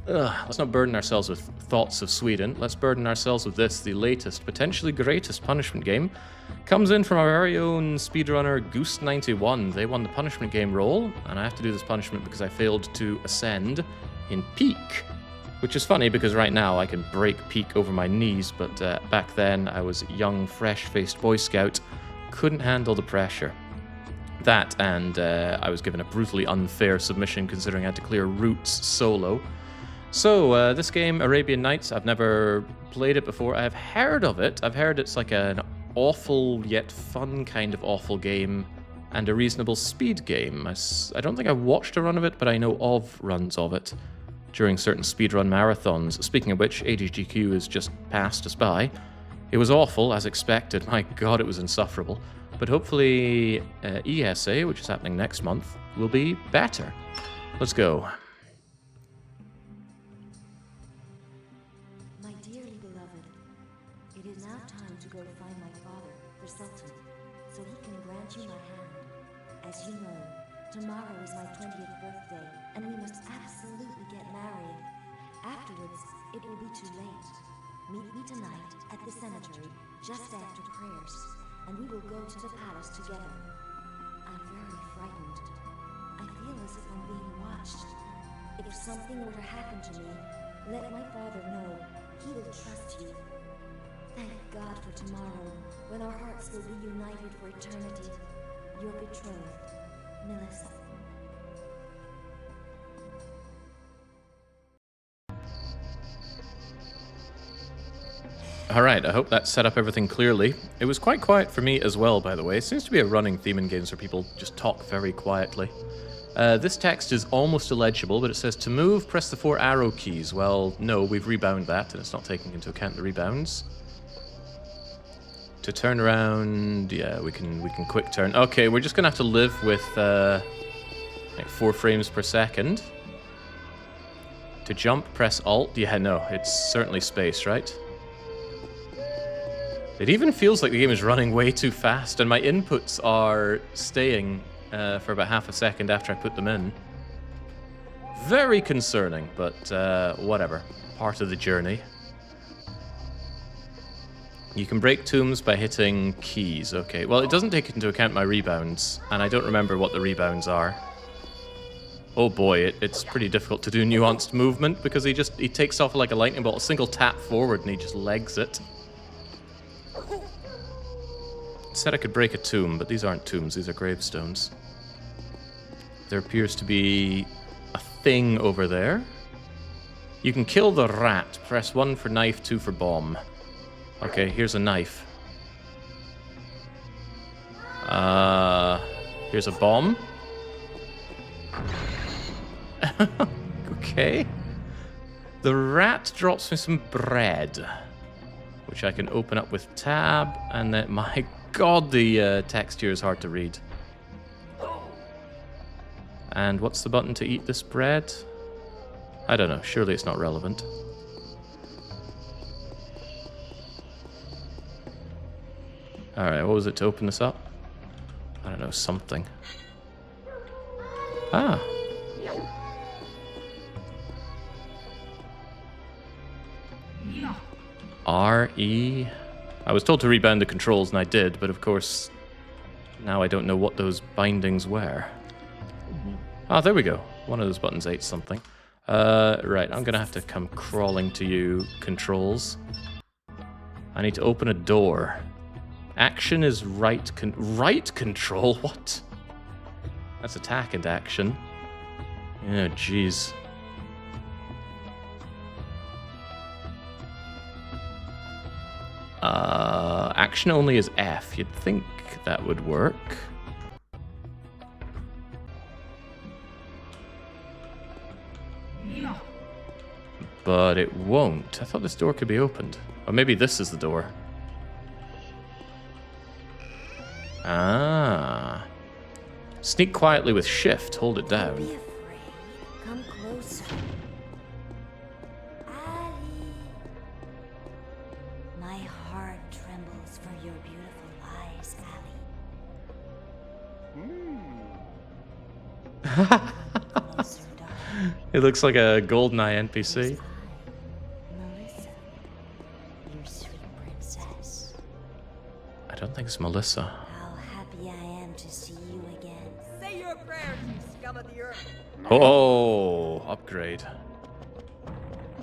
Let's not burden ourselves with thoughts of Sweden. Let's burden ourselves with this, the latest, potentially greatest punishment game. Comes in from our very own speedrunner, Goose91. They won the punishment game role, and I have to do this punishment because I failed to ascend in Peak. Which is funny because right now I can break Peak over my knees, but back then I was a young, fresh-faced Boy Scout, couldn't handle the pressure. That, and I was given a brutally unfair submission considering I had to clear routes solo. So, this game, Arabian Nights, I've never played it before. I've heard of it. I've heard it's like an awful yet fun kind of awful game and a reasonable speed game. I don't think I watched a run of it, but I know of runs of it during certain speedrun marathons. Speaking of which, AGGQ has just passed us by. It was awful, as expected. My god, it was insufferable. But hopefully ESA, which is happening next month, will be better. Let's go. As you know, tomorrow is my 20th birthday, and we must absolutely get married. Afterwards, it will be too late. Meet me tonight at the cemetery, just after prayers, and we will go to the palace together. I'm very frightened. I feel as if I'm being watched. If something were to happen to me, let my father know. He will trust you. Thank God for tomorrow, when our hearts will be united for eternity. Your betrothed, Melissa. Alright, I hope that set up everything clearly. It was quite quiet for me as well, by the way. It seems to be a running theme in games where people just talk very quietly. This text is almost illegible, but it says, to move, press the 4 arrow keys. Well, no, we've rebound that, and it's not taking into account the rebounds. To turn around, yeah, we can quick turn. Okay, we're just gonna have to live with like 4 frames per second. To jump, press Alt. Yeah, no, it's certainly space, right? It even feels like the game is running way too fast, and my inputs are staying for about half a second after I put them in. Very concerning, but whatever. Part of the journey. You can break tombs by hitting keys. Okay, well, it doesn't take into account my rebounds, and I don't remember what the rebounds are. Oh boy, it's pretty difficult to do nuanced movement because he takes off like a lightning bolt, a single tap forward, and he just legs it. Said I could break a tomb, but these aren't tombs, these are gravestones. There appears to be a thing over there. You can kill the rat. Press 1 for knife, 2 for bomb. Okay, here's a knife. Here's a bomb. Okay. The rat drops me some bread, which I can open up with tab, and then, my god, the text here is hard to read. And what's the button to eat this bread? I don't know, surely it's not relevant. Alright, what was it to open this up? I don't know, something. Ah. R-E... I was told to rebound the controls, and I did, but of course, now I don't know what those bindings were. Ah, there we go. One of those buttons ate something. Right, I'm gonna have to come crawling to you, controls. I need to open a door. Action is right control? What? That's attack and action. Oh, jeez. Action only is F. You'd think that would work. But it won't. I thought this door could be opened. Or maybe this is the door. Ah. Sneak quietly with shift. Hold it down. Don't be afraid. Come closer. Ali. My heart trembles for your beautiful eyes, Ali. Closer, darling. It looks like a GoldenEye NPC. Melissa, your sweet princess. I don't think it's Melissa. How happy I am to see you again. Say your prayers, you scum of the earth. Oh, upgrade.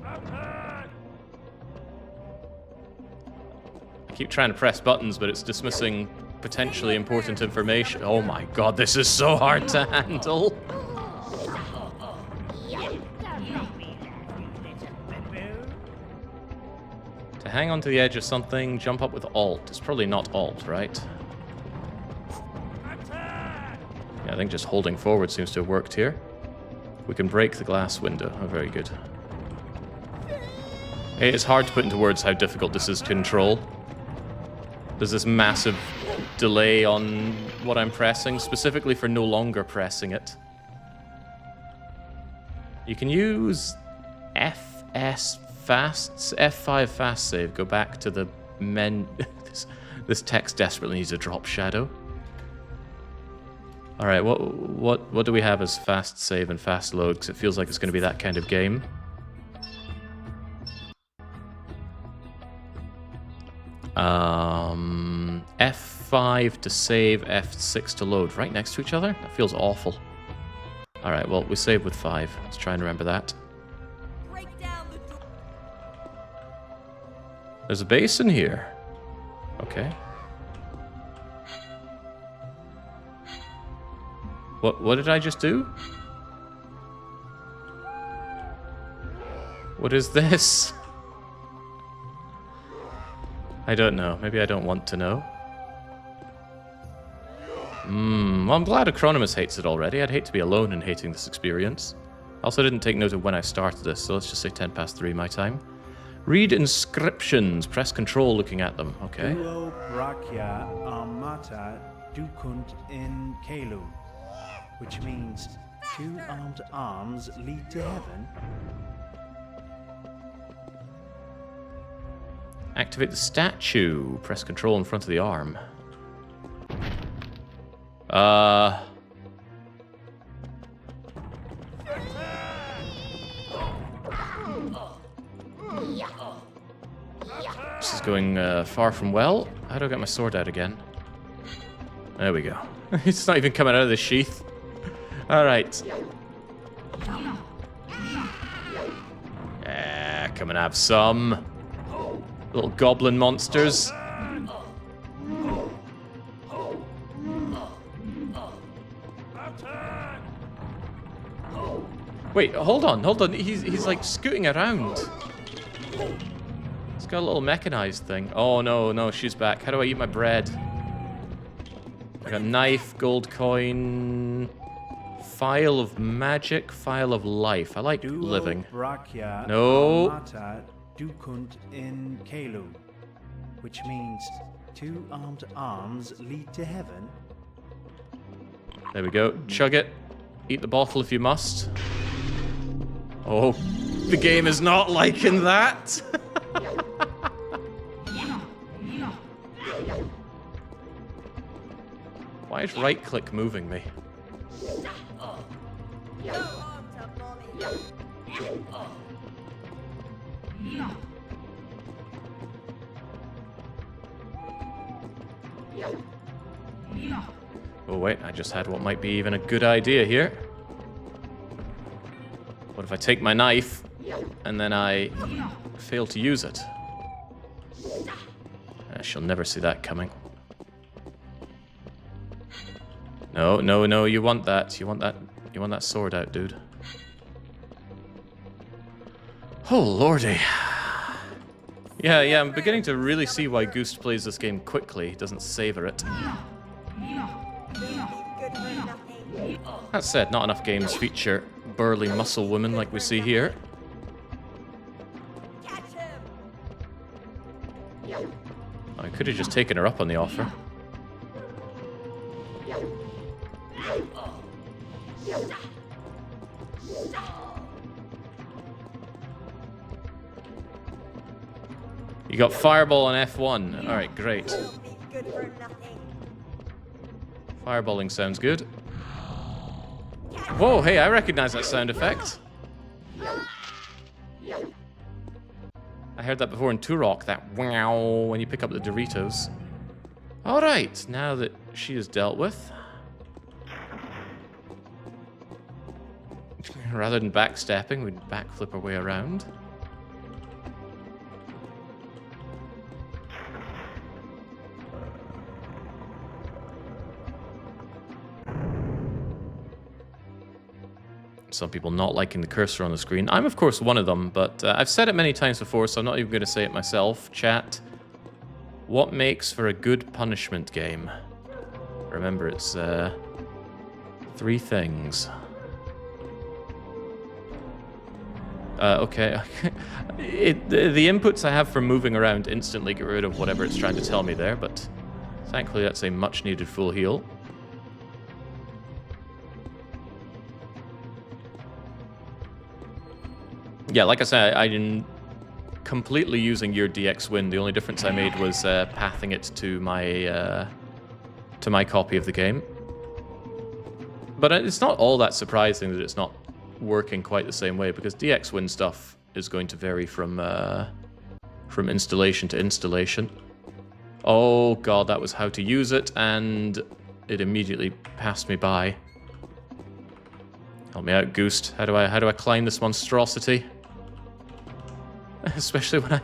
I keep trying to press buttons, but it's dismissing potentially important information. Oh my god, this is so hard to handle. To hang onto the edge of something, jump up with Alt. It's probably not Alt, right? Yeah, I think just holding forward seems to have worked here. We can break the glass window. Oh, very good. It's hard to put into words how difficult this is to control. There's this massive delay on what I'm pressing, specifically for no longer pressing it. You can use FS fast, F5 fast save. Go back to the this text desperately needs a drop shadow. All right, what do we have as fast save and fast load? Because it feels like it's going to be that kind of game. F5 to save, F6 to load. Right next to each other? That feels awful. All right, well, we save with 5. Let's try and remember that. Break down the door. There's a basin here. Okay. What did I just do? What is this? I don't know. Maybe I don't want to know. Well, I'm glad Acronymus hates it already. I'd hate to be alone in hating this experience. I also didn't take note of when I started this, so let's just say 10 past 3 my time. Read inscriptions. Press control looking at them. Okay. Duo brachia armata ducunt in caelo, which means 2 armed arms lead to heaven. Activate the statue. Press control in front of the arm. This is going far from well. How do I get my sword out again? There we go. It's not even coming out of the sheath. All right. Come and have some. Little goblin monsters. Wait, hold on. He's like scooting around. He's got a little mechanized thing. Oh no, she's back. How do I eat my bread? I got knife, gold coin, file of magic, file of life. I like living. Brachia No. armata ducunt in caelo, which means 2 armed arms lead to heaven. There we go. Chug it. Eat the bottle if you must. Oh, the game is not liking that. Why is right click moving me? Go on, tough mommy. Oh wait, I just had what might be even a good idea here. What if I take my knife and then I fail to use it? She'll never see that coming. No, you want that. You want that sword out, dude. Oh lordy. Yeah, I'm beginning to really see why Goost plays this game quickly. He doesn't savor it. Good for nothing. That said, not enough games feature burly muscle women like we see here. Catch him. I could have just taken her up on the offer. You got Fireball on F1. Alright, great. Will be good for nothing. Fireballing sounds good. Whoa, hey, I recognize that sound effect. I heard that before in Turok, that wow when you pick up the Doritos. Alright, now that she is dealt with. Rather than backstepping, we'd backflip our way around. Some people not liking the cursor on the screen. I'm, of course, one of them, but I've said it many times before, so I'm not even going to say it myself. Chat, what makes for a good punishment game? Remember, it's 3 things. Okay. The inputs I have for moving around instantly get rid of whatever it's trying to tell me there, but thankfully that's a much-needed full heal. Yeah, like I said, I didn't completely using your DX win. The only difference I made was pathing it to my copy of the game. But it's not all that surprising that it's not working quite the same way, because DX win stuff is going to vary from installation to installation. Oh god, that was how to use it, and it immediately passed me by. Help me out, Goost. How do I climb this monstrosity? Especially when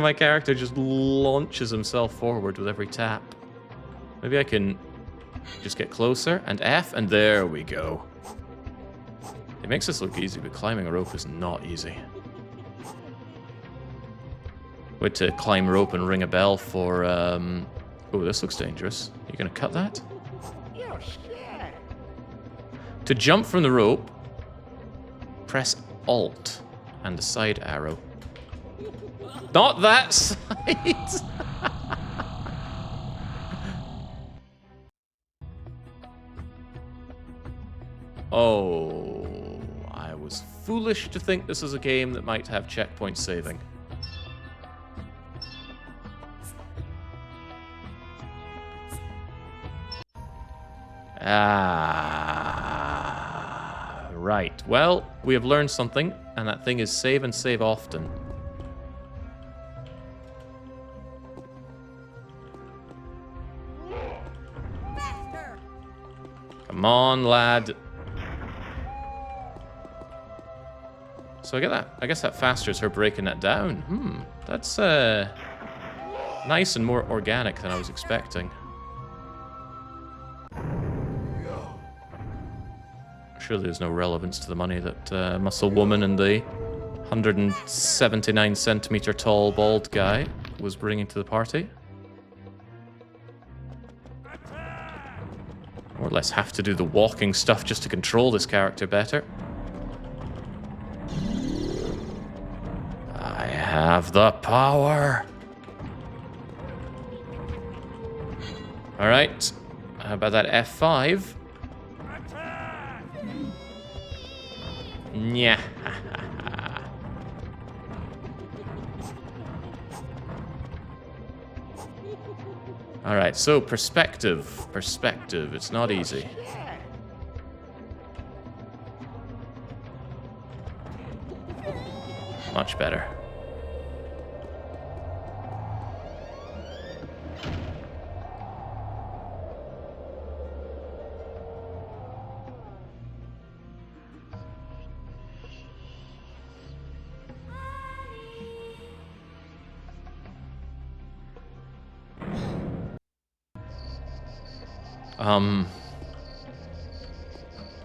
my character just launches himself forward with every tap. Maybe I can just get closer and F, and there we go. It makes this look easy, but climbing a rope is not easy. Wait to climb rope and ring a bell for oh, this looks dangerous. You gonna cut that? You're scared. To jump from the rope, press Alt and the side arrow. Not that side! Oh, I was foolish to think this is a game that might have checkpoint saving. Right. Well, we have learned something, and that thing is save and save often. Faster. Come on, lad. So I guess that faster is her breaking that down. That's nice and more organic than I was expecting. Surely there's no relevance to the money that Muscle Woman and the 179 centimeter tall bald guy was bringing to the party. More or less have to do the walking stuff just to control this character better. I have the power. Alright, how about that F5? Yeah. Alright, so perspective. Perspective. It's not easy. Much better.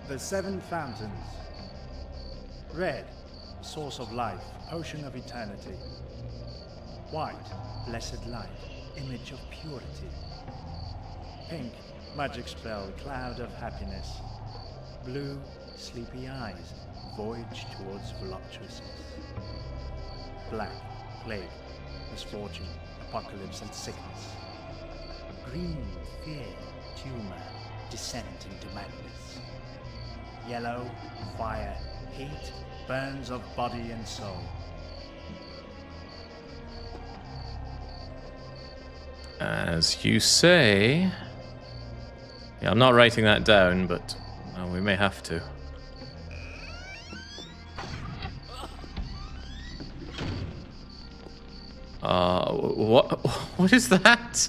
The 7 fountains. Red, source of life, potion of eternity. White, blessed light, image of purity. Pink, magic spell, cloud of happiness. Blue, sleepy eyes, voyage towards voluptuousness. Black, plague, misfortune, apocalypse and sickness. Green, fear, tumor, descent into madness. Yellow, fire, heat, burns of body and soul. As you say. Yeah, I'm not writing that down, but we may have to. What is that?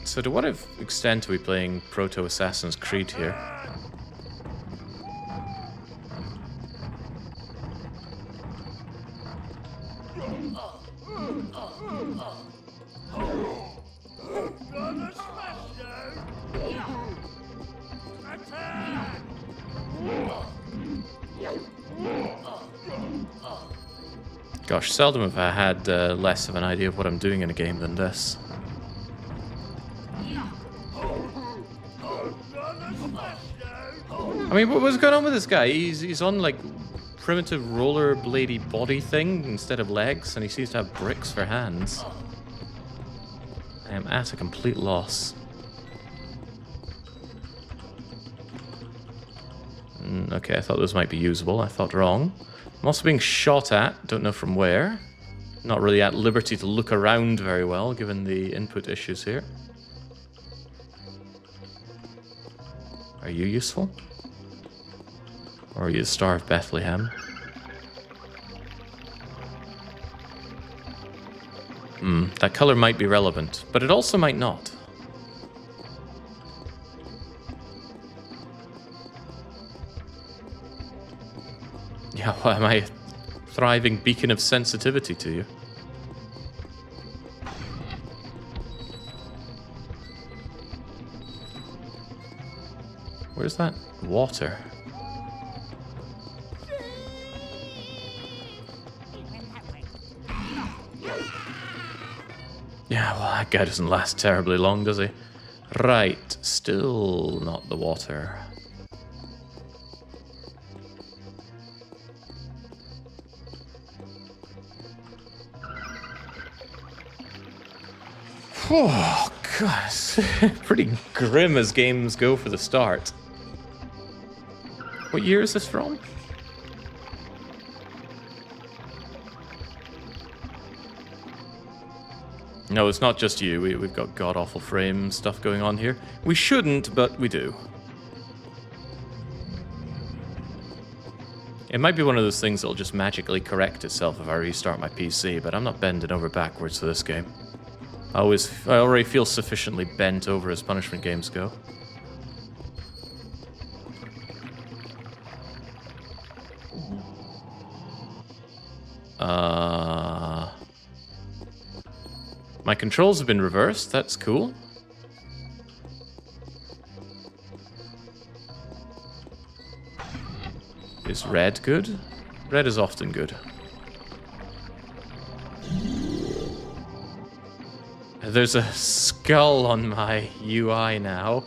So to what extent are we playing Proto-Assassin's Creed here? Gosh, seldom have I had less of an idea of what I'm doing in a game than this. I mean, what's going on with this guy? He's on, like, primitive rollerbladey body thing instead of legs, and he seems to have bricks for hands. I am at a complete loss. Okay, I thought those might be usable. I thought wrong. I'm also being shot at, don't know from where. Not really at liberty to look around very well, given the input issues here. Are you useful? Or are you the Star of Bethlehem? That color might be relevant, but it also might not. Yeah, well, am I a thriving beacon of sensitivity to you? Where's that water? Yeah, well, that guy doesn't last terribly long, does he? Right, still not the water. Oh, God, pretty grim as games go for the start. What year is this from? No, it's not just you. We've got god-awful frame stuff going on here. We shouldn't, but we do. It might be one of those things that'll just magically correct itself if I restart my PC, but I'm not bending over backwards for this game. I already feel sufficiently bent over as punishment games go. My controls have been reversed, that's cool. Is red good? Red is often good. There's a skull on my UI now.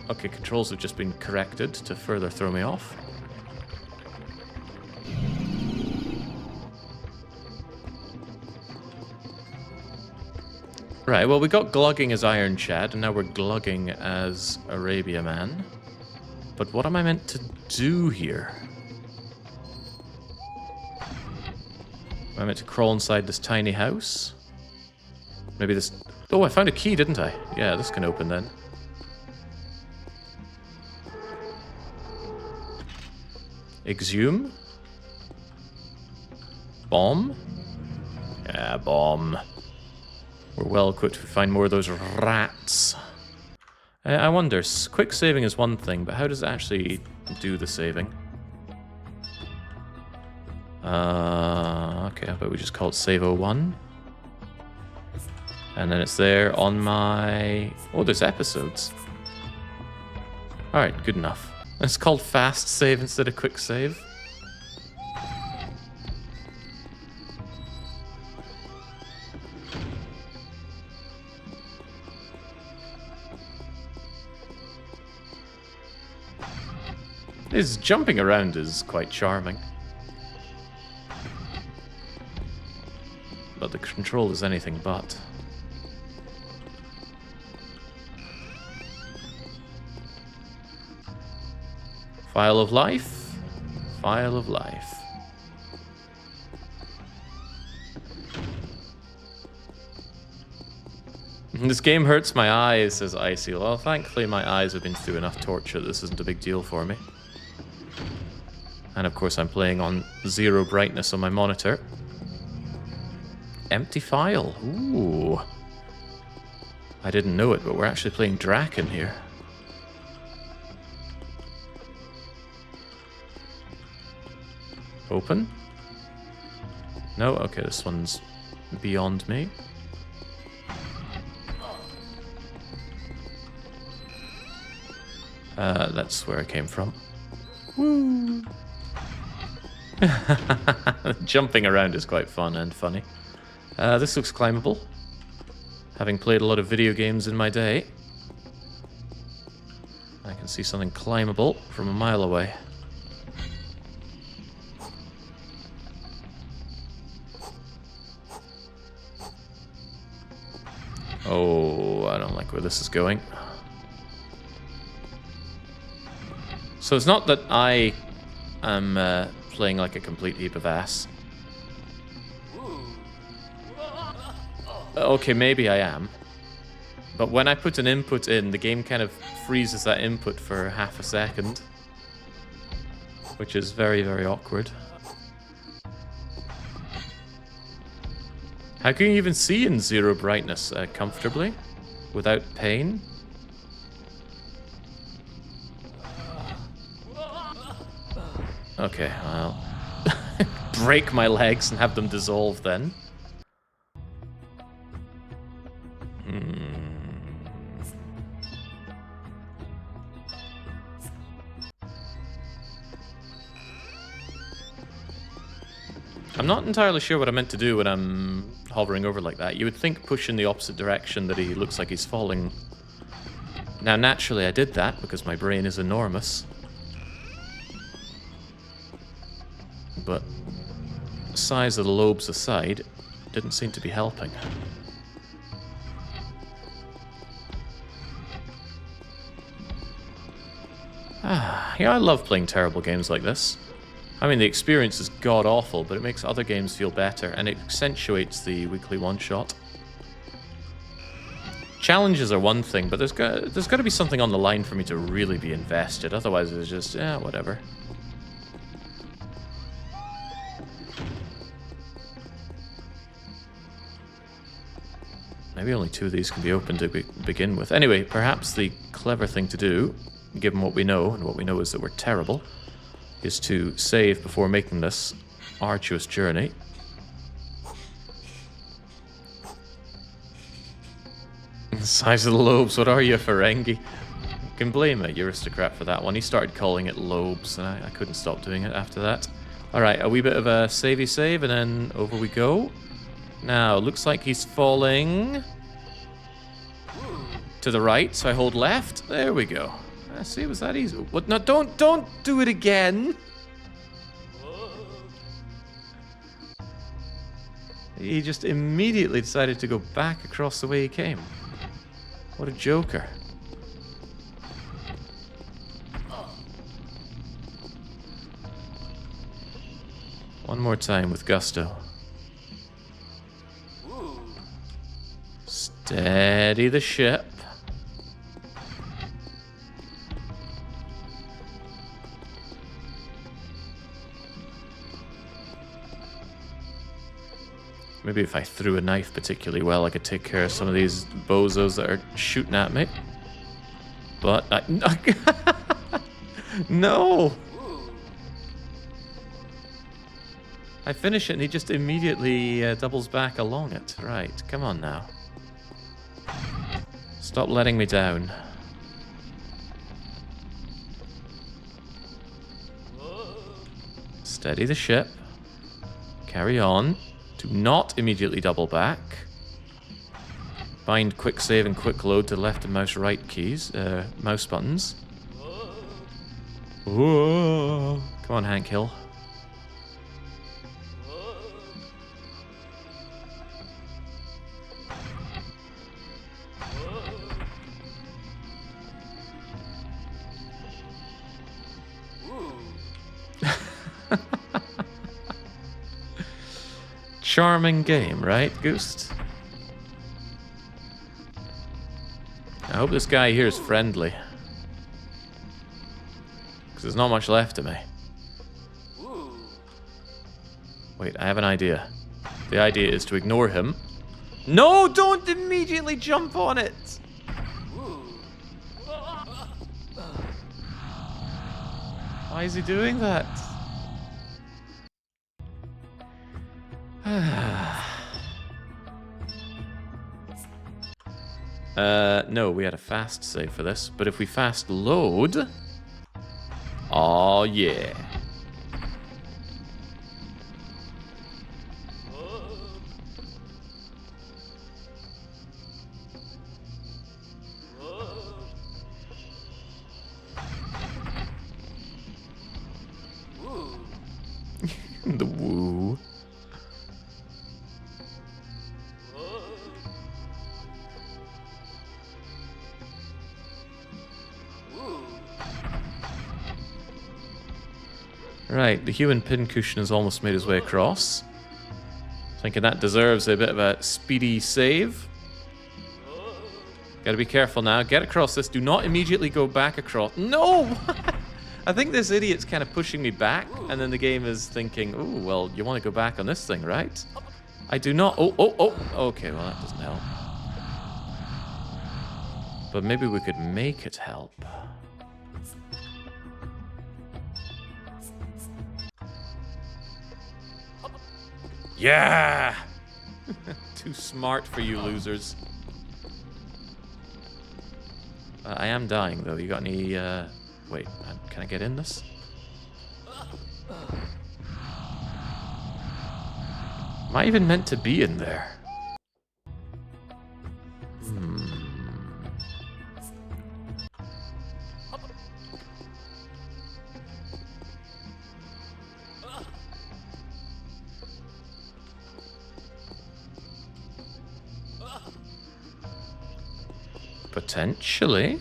Okay, controls have just been corrected to further throw me off. Right, well, we got glugging as Iron Chad, and now we're glugging as Arabia Man. But what am I meant to do here? Am I meant to crawl inside this tiny house? Maybe this... Oh, I found a key, didn't I? Yeah, this can open then. Exhume? Bomb? Yeah, bomb. We're well equipped to find more of those rats. I wonder, quick saving is one thing, but how does it actually do the saving? Okay, how about we just call it save 01? And then it's there on my... Oh, there's episodes. Alright, good enough. It's called fast save instead of quick save. His jumping around is quite charming. But the control is anything but. File of life. File of life. This game hurts my eyes, says Icy. Well, thankfully my eyes have been through enough torture. This isn't a big deal for me. And of course I'm playing on 0 brightness on my monitor. Empty file. Ooh. I didn't know it, but we're actually playing Draken here. Open? No? Okay, this one's beyond me. That's where I came from. Woo! Jumping around is quite fun and funny. This looks climbable. Having played a lot of video games in my day, I can see something climbable from a mile away. Oh, I don't like where this is going. So it's not that I am playing like a complete heap of ass. Okay, maybe I am. But when I put an input in, the game kind of freezes that input for half a second. Which is very, very awkward. How can you even see in 0 brightness comfortably? Without pain? Okay, I'll break my legs and have them dissolve then. I'm not entirely sure what I meant to do when I'm hovering over like that. You would think push in the opposite direction that he looks like he's falling. Now, naturally I did that because my brain is enormous. But size of the lobes aside, didn't seem to be helping. Yeah, I love playing terrible games like this. I mean, the experience is god-awful, but it makes other games feel better, and it accentuates the weekly one-shot. Challenges are one thing, but there's got to be something on the line for me to really be invested. Otherwise, it's just, whatever. Maybe only 2 of these can be opened to begin with. Anyway, perhaps the clever thing to do, given what we know, and what we know is that we're terrible, is to save before making this arduous journey. The size of the lobes, what are you, Ferengi? You can blame a aristocrat for that one. He started calling it lobes, and I couldn't stop doing it after that. Alright, a wee bit of a savey save, and then over we go. Now, looks like he's falling to the right, so I hold left. There we go. See, was that easy? What? No, don't do it again. He just immediately decided to go back across the way he came. What a joker. One more time with gusto. Steady the ship. Maybe if I threw a knife particularly well, I could take care of some of these bozos that are shooting at me. But no! I finish it and he just immediately doubles back along it. Right, come on now. Stop letting me down. Steady the ship. Carry on. Do not immediately double back. Bind quick save and quick load to left and mouse right keys, mouse buttons. Whoa. Come on, Hank Hill. charming game, right, Goose? I hope this guy here is friendly. Because there's not much left of me. Wait, I have an idea. The idea is to ignore him. No, don't immediately jump on it! Why is he doing that? No, we had a fast save for this, but if we fast load... Oh, yeah. The woo. Right, the human pincushion has almost made his way across. Thinking that deserves a bit of a speedy save. Gotta be careful now. Get across this. Do not immediately go back across. No! I think this idiot's kind of pushing me back, and then the game is thinking, ooh, well, you want to go back on this thing, right? I do not... Oh. Okay, well, that doesn't help. But maybe we could make it help. Yeah! Too smart for you losers. I am dying, though. You got any... Wait, can I get in this? Am I even meant to be in there? Potentially.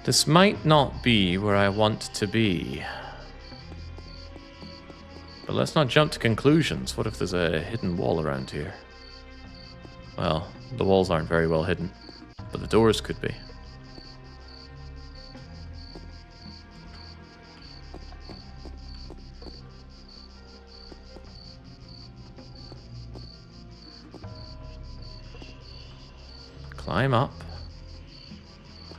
This might not be where I want to be. But let's not jump to conclusions. What if there's a hidden wall around here? Well, the walls aren't very well hidden, but the doors could be. Climb up.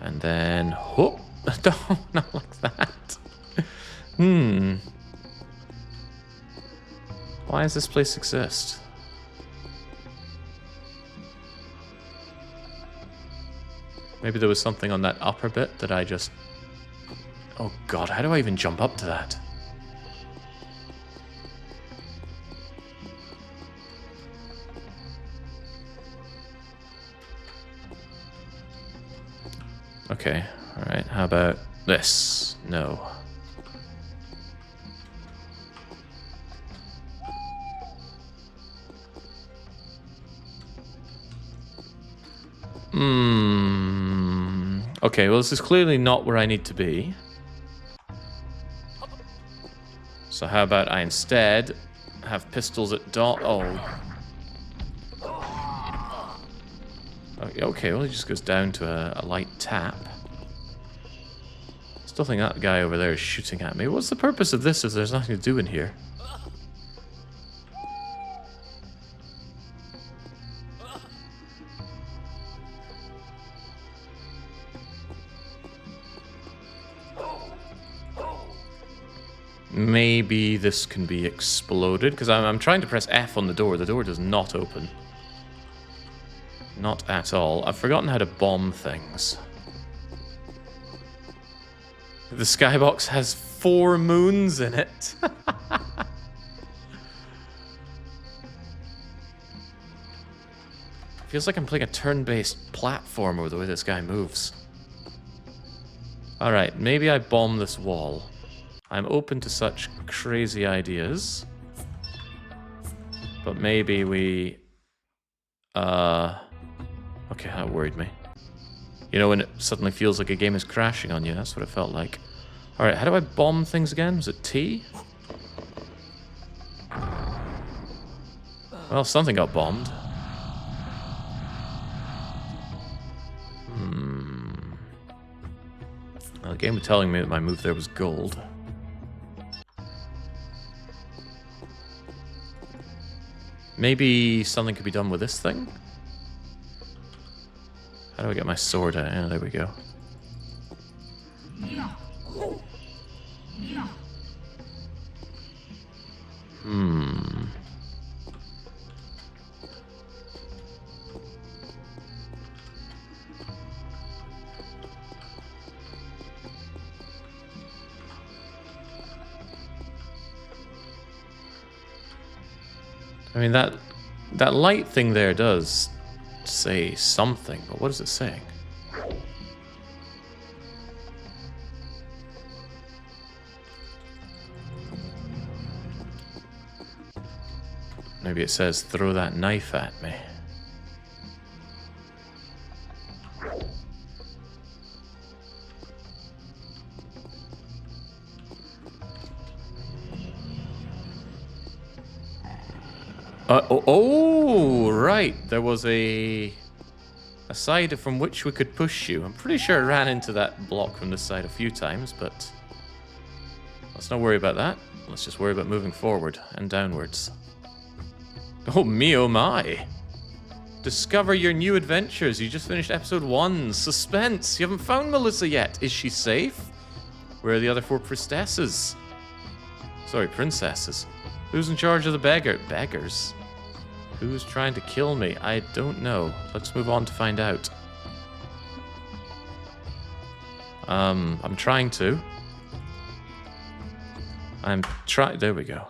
And then, whoop! No, not like that. Why does this place exist? Maybe there was something on that upper bit that I just... Oh god, how do I even jump up to that? Okay, alright, how about this? No. Okay, well this is clearly not where I need to be. So how about I instead have pistols at dot... Oh. Okay, well, he just goes down to a light tap. Still think that guy over there is shooting at me. What's the purpose of this if there's nothing to do in here? Maybe this can be exploded, because I'm trying to press F on the door. The door does not open. Not at all. I've forgotten how to bomb things. The skybox has 4 moons in it. Feels like I'm playing a turn-based platformer the way this guy moves. Alright, maybe I bomb this wall. I'm open to such crazy ideas. But maybe we... Okay, that worried me. You know when it suddenly feels like a game is crashing on you? That's what it felt like. Alright, how do I bomb things again? Was it T? Well, something got bombed. Well, the game was telling me that my move there was gold. Maybe something could be done with this thing? How do I get my sword out? Yeah, there we go. I mean, that light thing there does say something, but what is it saying? Maybe it says, throw that knife at me. Oh, right. There was a side from which we could push you. I'm pretty sure I ran into that block from this side a few times, but let's not worry about that. Let's just worry about moving forward and downwards. Oh me, oh my. Discover your new adventures. You just finished episode 1. Suspense. You haven't found Melissa yet. Is she safe? Where are the other 4 priestesses? Sorry, princesses. Who's in charge of the beggars? Who's trying to kill me? I don't know. Let's move on to find out. I'm trying to. There we go.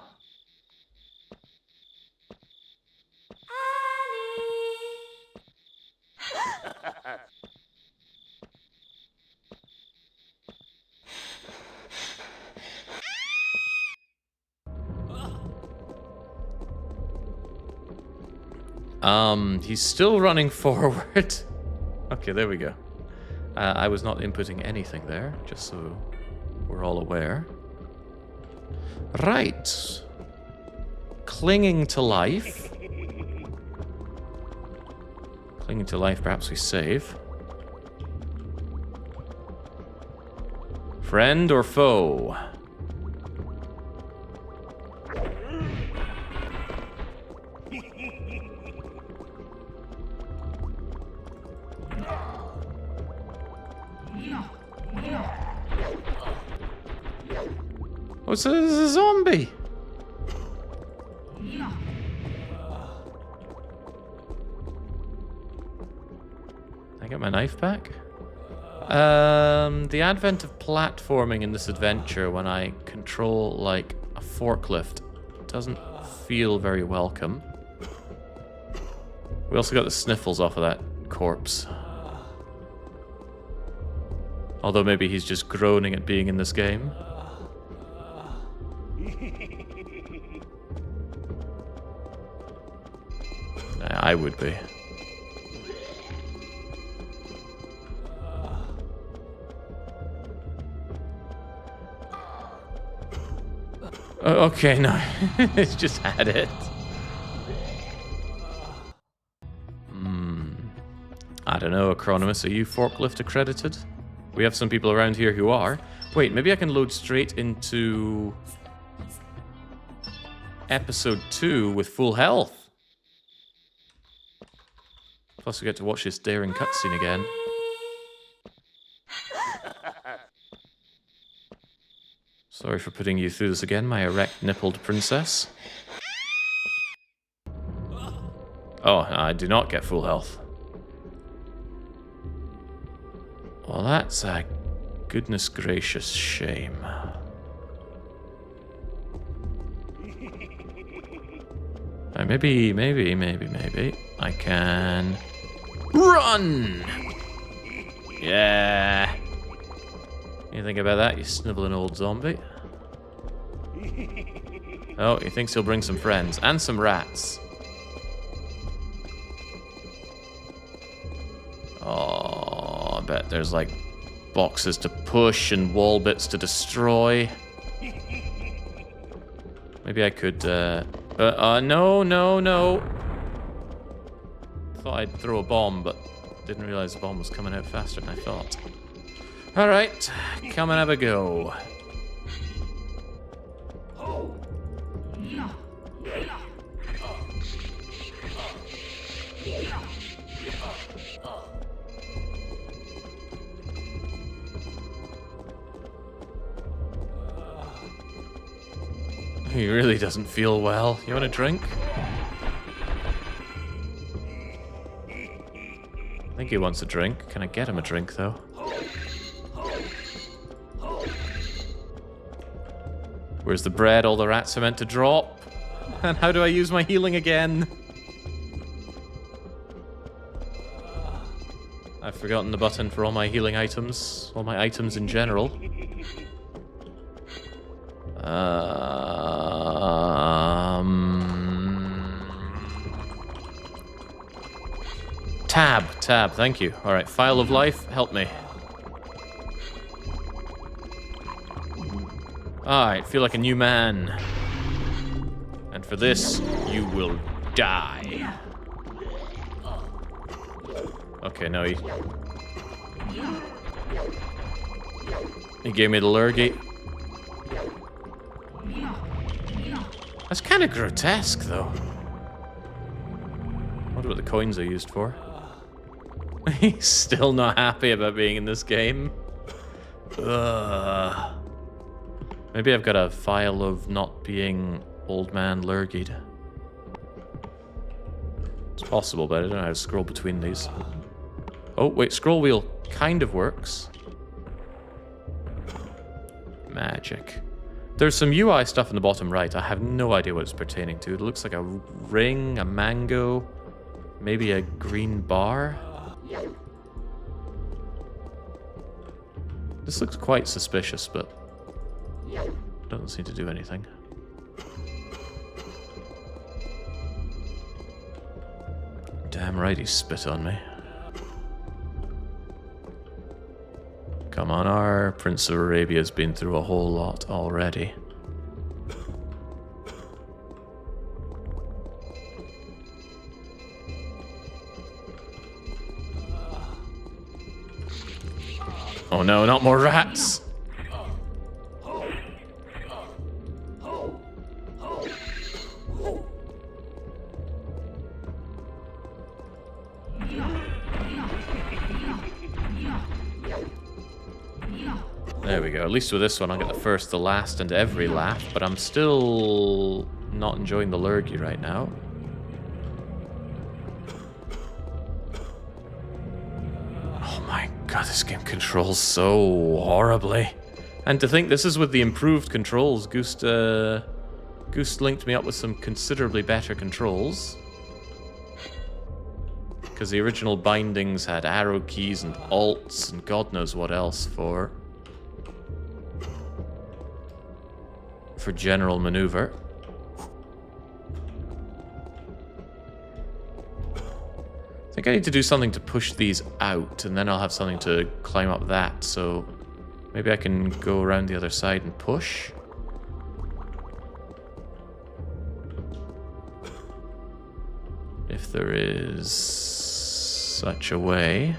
He's still running forward. Okay, there we go. I was not inputting anything there, just so we're all aware. Right. Clinging to life. Clinging to life, perhaps we save. Friend or foe? Oh, it's a zombie! I get my knife back? The advent of platforming in this adventure when I control, like, a forklift doesn't feel very welcome. We also got the sniffles off of that corpse. Although maybe he's just groaning at being in this game. I would be. Okay, no. It's just had it. I don't know, Acronymus, are you forklift accredited? We have some people around here who are. Wait, maybe I can load straight into episode 2 with full health. Plus we get to watch this daring cutscene again. Sorry for putting you through this again, my erect-nippled princess. Oh, I do not get full health. Well, that's a goodness gracious shame. Maybe I can run. Yeah. You think about that, you sniveling old zombie. Oh, he thinks he'll bring some friends. And some rats. Oh, I bet there's like boxes to push and wall bits to destroy. Maybe I could, no. Thought I'd throw a bomb, but didn't realize the bomb was coming out faster than I thought. Alright, come and have a go. He really doesn't feel well. You want a drink? I think he wants a drink. Can I get him a drink, though? Where's the bread all the rats are meant to drop? And how do I use my healing again? I've forgotten the button for all my healing items. All my items in general. Tab, thank you. Alright, file of life, help me. Alright, feel like a new man. And for this, you will die. Okay, no, he gave me the lurgy. That's kind of grotesque, though. I wonder what the coins are used for. He's still not happy about being in this game. Ugh. Maybe I've got a file of not being old man lurgied. It's possible, but I don't know how to scroll between these. Oh, wait, scroll wheel kind of works. Magic. There's some UI stuff in the bottom right. I have no idea what it's pertaining to. It looks like a ring, a mango, maybe a green bar. This looks quite suspicious, but doesn't seem to do anything. Damn right he spit on me. Come on, our Prince of Arabia's been through a whole lot already. Oh no, not more rats! There we go. At least with this one, I'll get the first, the last, and every laugh, but I'm still not enjoying the lurgy right now. Oh my god, this game controls so horribly. And to think this is with the improved controls. Goose linked me up with some considerably better controls. Because the original bindings had arrow keys and alts and god knows what else for general maneuver. I think I need to do something to push these out, and then I'll have something to climb up that, so maybe I can go around the other side and push. If there is such a way.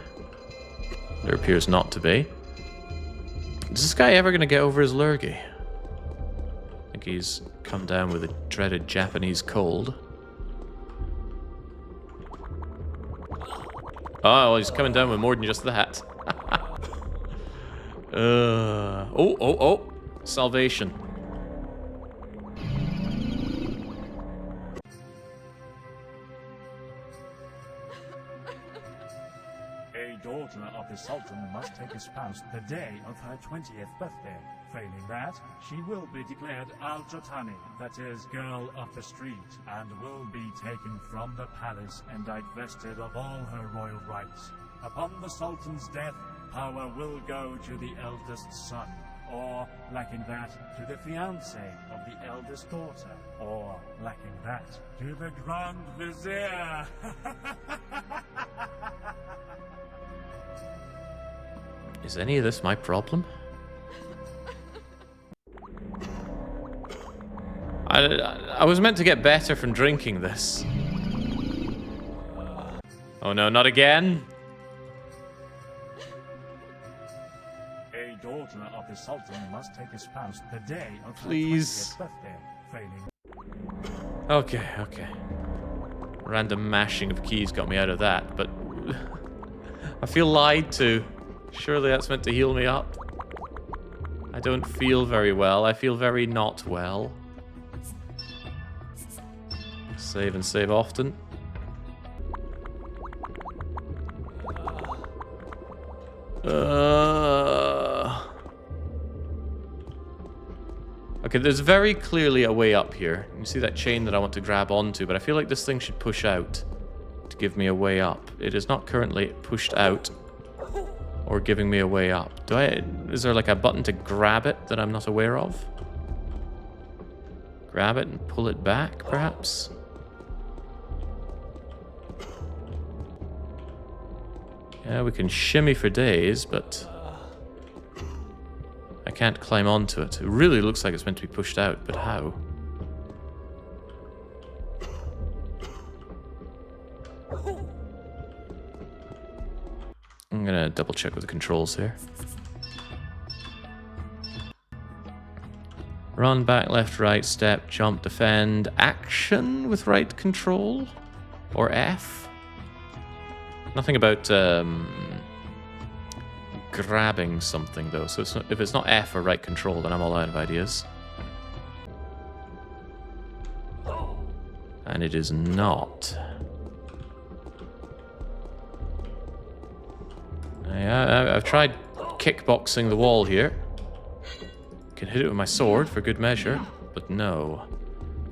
There appears not to be. Is this guy ever going to get over his lurgy? I think he's come down with a dreaded Japanese cold. Oh, well, he's coming down with more than just that. Oh. Salvation. A daughter of the Sultan must take a spouse the day of her 20th birthday. Failing that, she will be declared Al-Jotani, that is, girl of the street, and will be taken from the palace and divested of all her royal rights. Upon the Sultan's death, power will go to the eldest son. or lacking that, to the fiancé of the eldest daughter, or lacking that, to the Grand Vizier. Is any of this my problem? I was meant to get better from drinking this. Oh no, not again! A daughter of the Sultan must take a spouse the day of her Please. 20th birthday, failing. Okay, okay. Random mashing of keys got me out of that, but I feel lied to. Surely that's meant to heal me up. I don't feel very well. I feel very not well. Save and save often. Okay, there's very clearly a way up here. You see that chain that I want to grab onto, but I feel like this thing should push out to give me a way up. It is not currently pushed out or giving me a way up. Is there like a button to grab it that I'm not aware of? Grab it and pull it back, perhaps? Yeah, we can shimmy for days, but I can't climb onto it. It really looks like it's meant to be pushed out, but how? I'm gonna double check with the controls here. Run, back, left, right, step, jump, defend, action with right control? Or F? Nothing about grabbing something though, so if it's not F or right control, then I'm all out of ideas. And it is not. I've tried kickboxing the wall here. Can hit it with my sword for good measure, but no.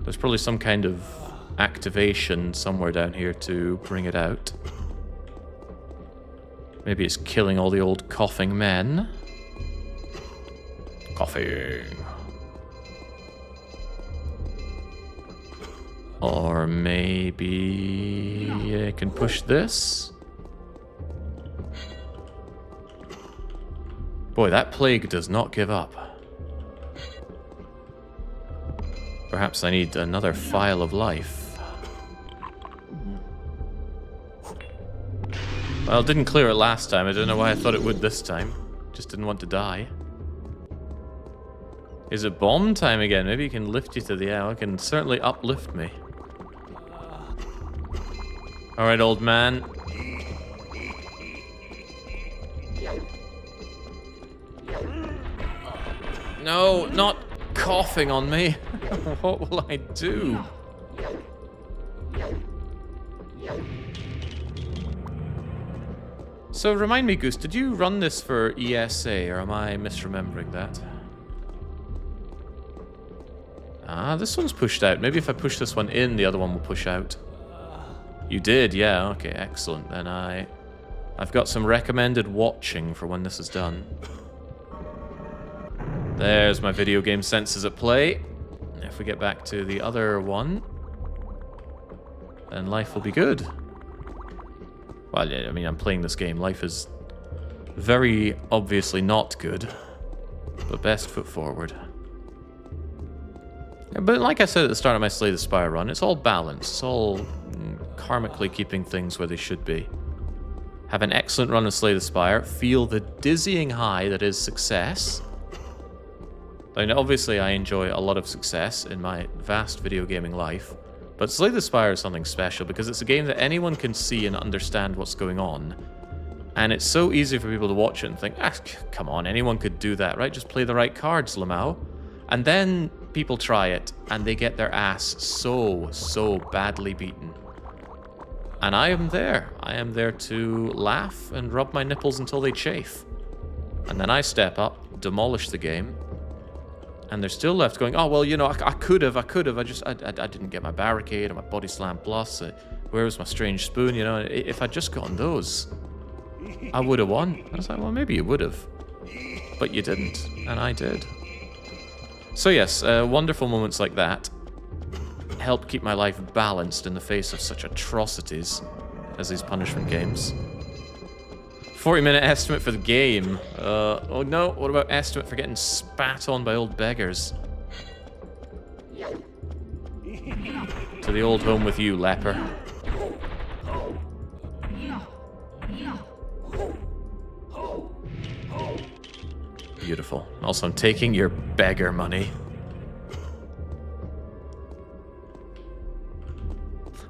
There's probably some kind of activation somewhere down here to bring it out. Maybe it's killing all the old coughing men. Coughing. Or maybe I can push this. Boy, that plague does not give up. Perhaps I need another file of life. Well, it didn't clear it last time. I don't know why I thought it would this time. Just didn't want to die. Is it bomb time again? Maybe you can lift you to the air. It can certainly uplift me. Alright, old man. No, not coughing on me. What will I do? So remind me, Goose, did you run this for ESA, or am I misremembering that? Ah, this one's pushed out. Maybe if I push this one in, the other one will push out. You did, yeah, okay, excellent. Then I've got some recommended watching for when this is done. There's my video game senses at play. If we get back to the other one, then life will be good. Well, yeah, I mean, I'm playing this game. Life is very obviously not good, but best foot forward. But like I said at the start of my Slay the Spire run, it's all balanced. It's all karmically keeping things where they should be. Have an excellent run of Slay the Spire. Feel the dizzying high that is success. I mean, obviously, I enjoy a lot of success in my vast video gaming life. But Slay the Spire is something special because it's a game that anyone can see and understand what's going on. And it's so easy for people to watch it and think, ah, come on, anyone could do that, right? Just play the right cards, Lamau. And then people try it, and they get their ass so badly beaten. And I am there. I am there to laugh and rub my nipples until they chafe. And then I step up, demolish the game, and they're still left going, oh, well, you know, I could have, I didn't get my barricade or my body slam plus. Where was my strange spoon? You know, if I'd just gotten those, I would have won. I was like, well, maybe you would have, but you didn't. And I did. So yes, wonderful moments like that help keep my life balanced in the face of such atrocities as these punishment games. 40-minute estimate for the game. Oh no, what about estimate for getting spat on by old beggars? To the old home with you, leper. Beautiful. Also, I'm taking your beggar money.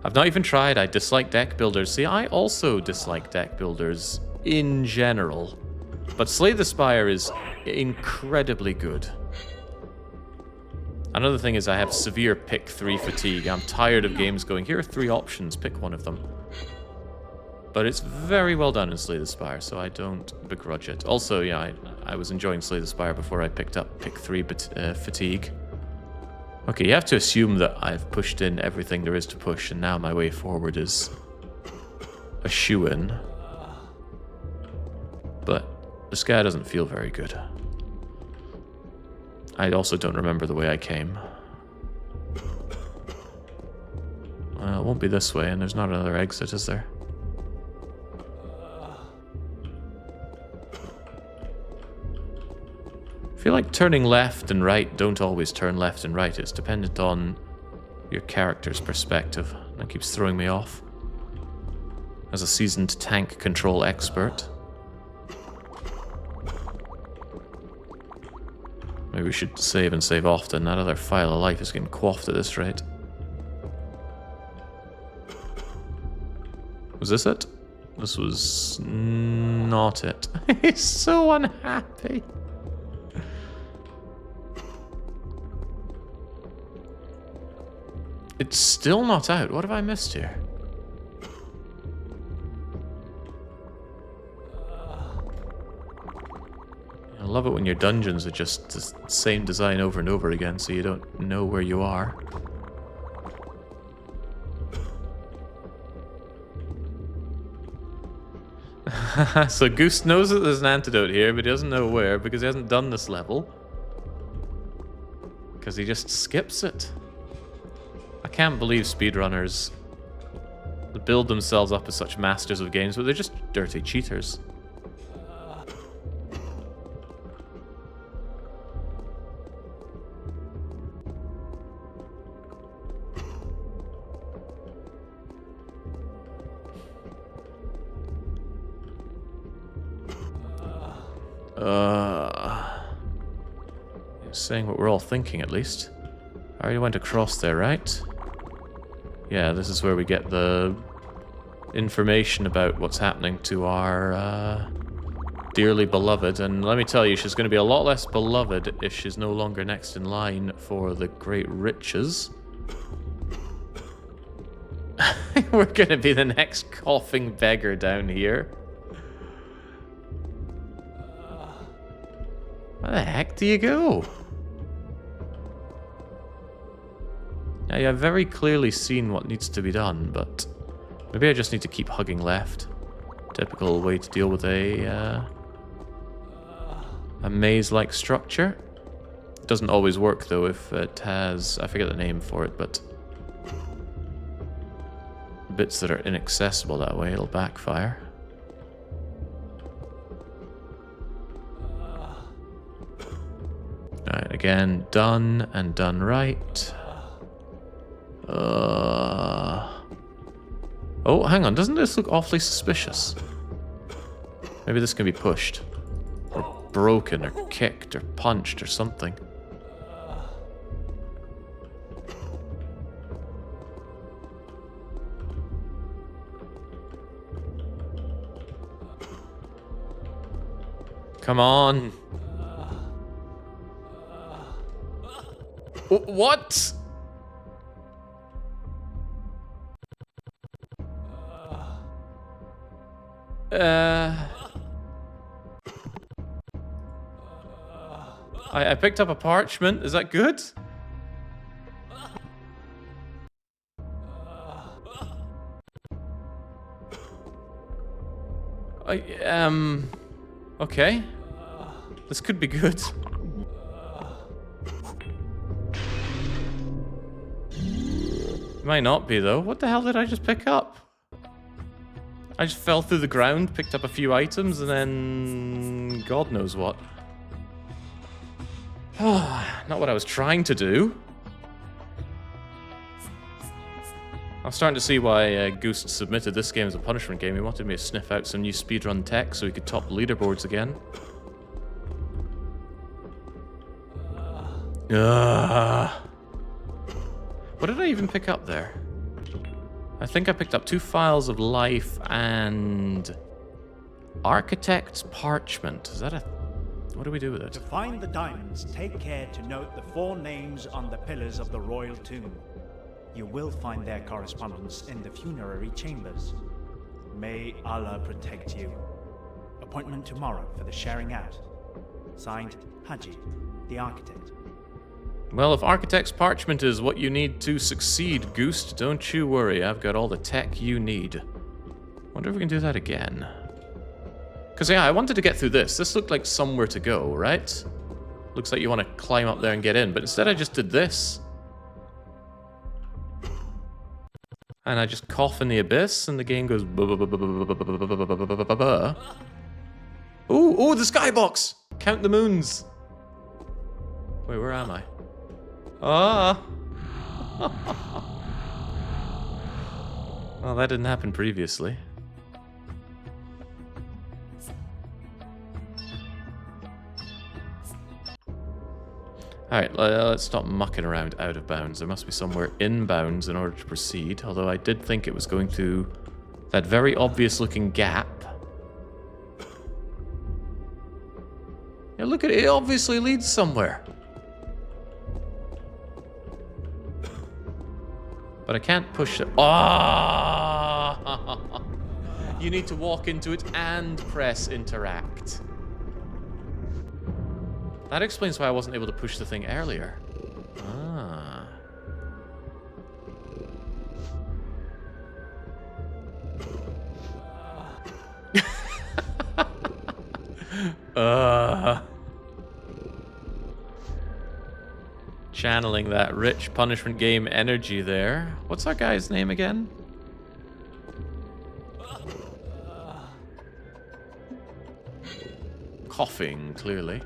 I've not even tried. I dislike deck builders. See, I also dislike deck builders in general. But Slay the Spire is incredibly good. Another thing is I have severe pick 3 fatigue. I'm tired of games going, here are 3 options, pick one of them. But it's very well done in Slay the Spire, so I don't begrudge it. Also, yeah, I was enjoying Slay the Spire before I picked up pick 3 fatigue. Okay, you have to assume that I've pushed in everything there is to push, and now my way forward is a shoo-in. But this guy doesn't feel very good. I also don't remember the way I came. Well, it won't be this way, and there's not another exit, is there? I feel like turning left and right don't always turn left and right. It's dependent on your character's perspective. That keeps throwing me off. As a seasoned tank control expert. Maybe we should save and save often. That other file of life is getting quaffed at this rate. Was this it? This was not it. He's so unhappy. It's still not out. What have I missed here? I love it when your dungeons are just the same design over and over again, so you don't know where you are. So Goose knows that there's an antidote here, but he doesn't know where because he hasn't done this level. Because he just skips it. I can't believe speedrunners build themselves up as such masters of games, but they're just dirty cheaters. Saying what we're all thinking, at least. I already went across there, right? Yeah, this is where we get the information about what's happening to our dearly beloved. And let me tell you, she's going to be a lot less beloved if she's no longer next in line for the great riches. We're going to be the next coughing beggar down here. Where the heck do you go? Now, yeah, I've very clearly seen what needs to be done, but maybe I just need to keep hugging left. Typical way to deal with a maze-like structure. It doesn't always work, though, if it has... I forget the name for it, but... bits that are inaccessible that way, it'll backfire. Alright, again, done and done right. Oh, hang on, doesn't this look awfully suspicious? Maybe this can be pushed. Or broken, or kicked, or punched, or something. Come on. What? I picked up a parchment. Is that good? Okay. This could be good. It might not be, though. What the hell did I just pick up? I just fell through the ground, picked up a few items, and then... God knows what. Not what I was trying to do. I'm starting to see why Goose submitted this game as a punishment game. He wanted me to sniff out some new speedrun tech so he could top leaderboards again. What did I even pick up there? I think I picked up 2 files of life and... Architect's Parchment. Is that a... What do we do with it? To find the diamonds, take care to note the 4 names on the pillars of the royal tomb. You will find their correspondence in the funerary chambers. May Allah protect you. Appointment tomorrow for the sharing out. Signed, Haji, the architect. Well, if Architect's Parchment is what you need to succeed, Goose, don't you worry. I've got all the tech you need. Wonder if we can do that again. Because, yeah, I wanted to get through this. This looked like somewhere to go, right? Looks like you want to climb up there and get in. But instead I just did this. And I just cough in the abyss, and the game goes... Ooh, the skybox! Count the moons! Wait, where am I? Ah! Well, that didn't happen previously. Alright, let's stop mucking around out of bounds. There must be somewhere in bounds in order to proceed, although I did think it was going through that very obvious looking gap. Yeah, look at it, it obviously leads somewhere. But I can't push it. Ah! You need to walk into it and press interact. That explains why I wasn't able to push the thing earlier. Ah. Channeling that rich punishment game energy there. What's our guy's name again? Coughing, clearly.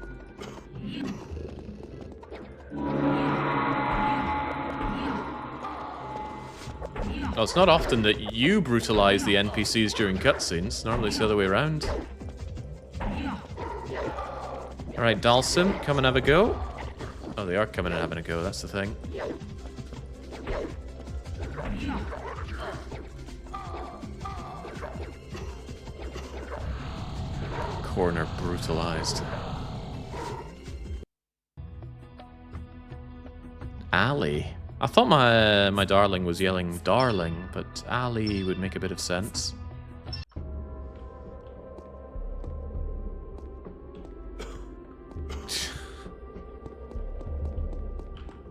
Well, it's not often that you brutalize the NPCs during cutscenes. Normally it's the other way around. Alright, Dalsim, come and have a go. Oh, they are coming and having a go, that's the thing. Corner brutalized. Ali. I thought my darling was yelling darling, but Ali would make a bit of sense.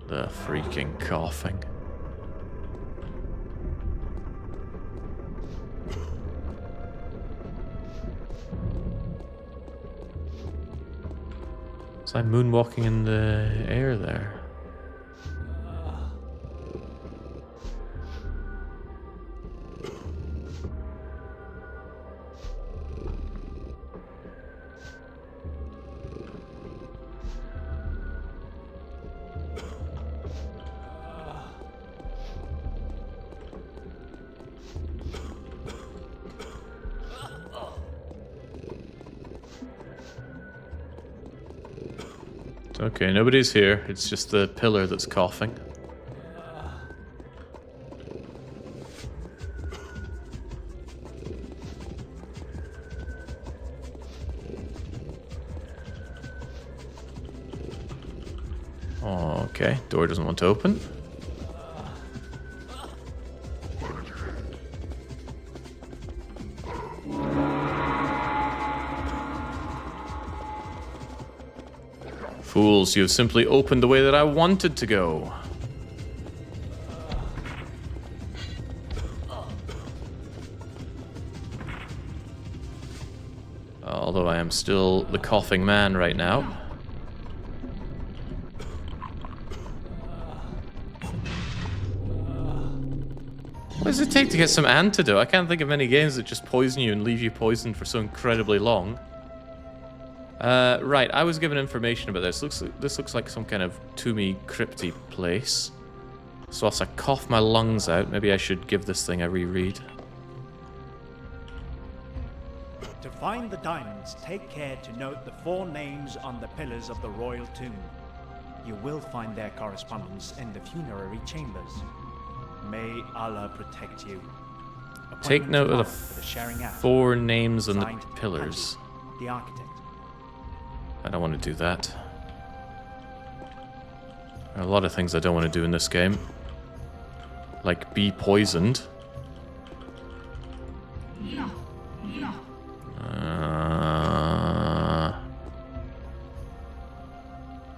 The freaking coughing. It's like moonwalking in the air there. Okay, nobody's here. It's just the pillar that's coughing. Oh, okay, door doesn't want to open. Fools, you have simply opened the way that I wanted to go. Although I am still the coughing man right now. What does it take to get some antidote? I can't think of many games that just poison you and leave you poisoned for so incredibly long. Right, I was given information about this. This looks like some kind of tombey, crypty place. So whilst I cough my lungs out, maybe I should give this thing a reread. To find the diamonds, take care to note the 4 names on the pillars of the royal tomb. You will find their correspondence in the funerary chambers. May Allah protect you. Take Appointment note of tomorrow for the sharing out. 4 names on the Signed, pillars. Haji, the architect. I don't want to do that. There are a lot of things I don't want to do in this game. Like be poisoned.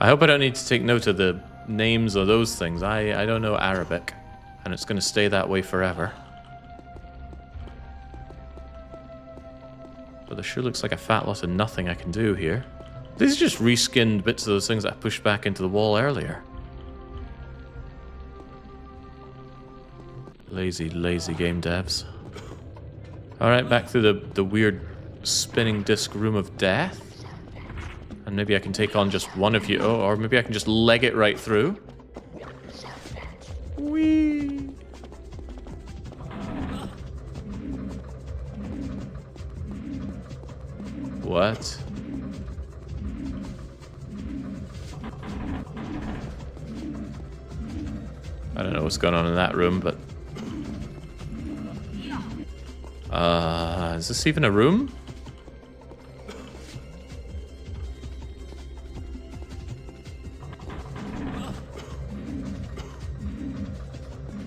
I hope I don't need to take note of the names of those things. I don't know Arabic, and it's going to stay that way forever. But there sure looks like a fat lot of nothing I can do here. These are just reskinned bits of those things that I pushed back into the wall earlier. Lazy, lazy game devs. Alright, back through the weird spinning disc room of death. And maybe I can take on just one of you. Oh, or maybe I can just leg it right through. Whee! What? I don't know what's going on in that room, but... is this even a room?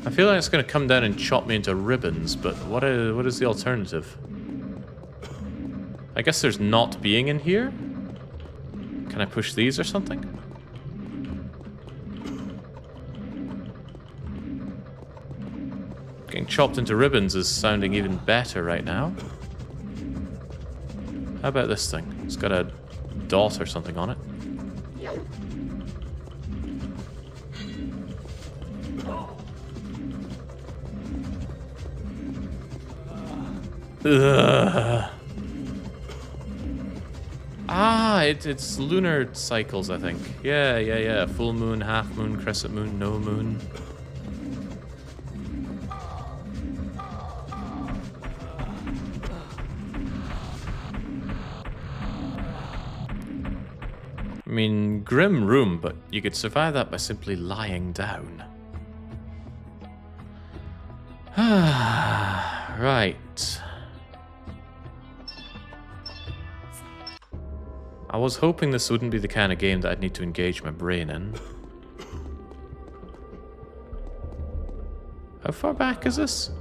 I feel like it's going to come down and chop me into ribbons, but what is the alternative? I guess there's not being in here? Can I push these or something? Getting chopped into ribbons is sounding even better right now. How about this thing? It's got a dot or something on it. Ugh. Ah, it's lunar cycles, I think. Yeah. Full moon, half moon, crescent moon, no moon. I mean, grim room, but you could survive that by simply lying down. Right. I was hoping this wouldn't be the kind of game that I'd need to engage my brain in. How far back is this?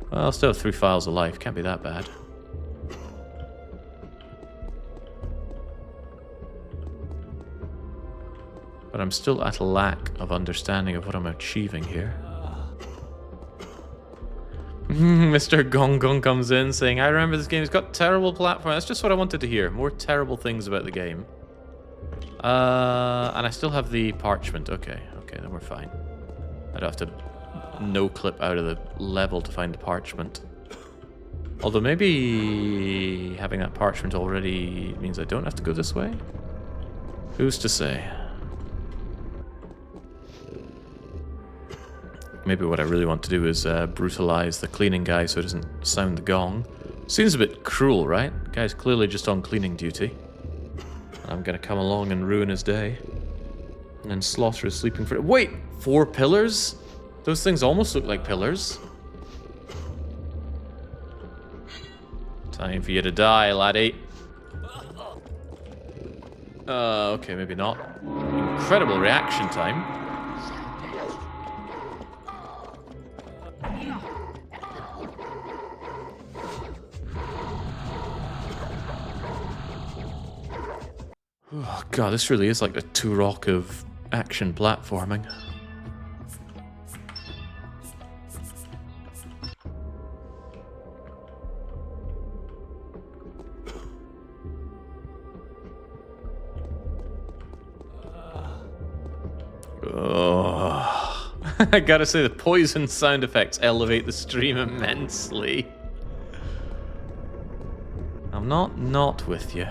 Well, I'll still have 3 files of life, can't be that bad. But I'm still at a lack of understanding of what I'm achieving here. Mr. Gong Gong comes in saying, I remember this game's got terrible platform. That's just what I wanted to hear. More terrible things about the game. And I still have the parchment. Okay, then we're fine. I don't have to no-clip out of the level to find the parchment. Although maybe having that parchment already means I don't have to go this way? Who's to say? Maybe what I really want to do is brutalize the cleaning guy so it doesn't sound the gong. Seems a bit cruel, right? The guy's clearly just on cleaning duty. I'm gonna come along and ruin his day. And then slaughter his sleeping for... Wait! 4 pillars? Those things almost look like pillars. Time for you to die, laddie. Okay, maybe not. Incredible reaction time. Oh god, this really is like the Turok of action platforming. Oh. I gotta say, the poison sound effects elevate the stream immensely. I'm not with you.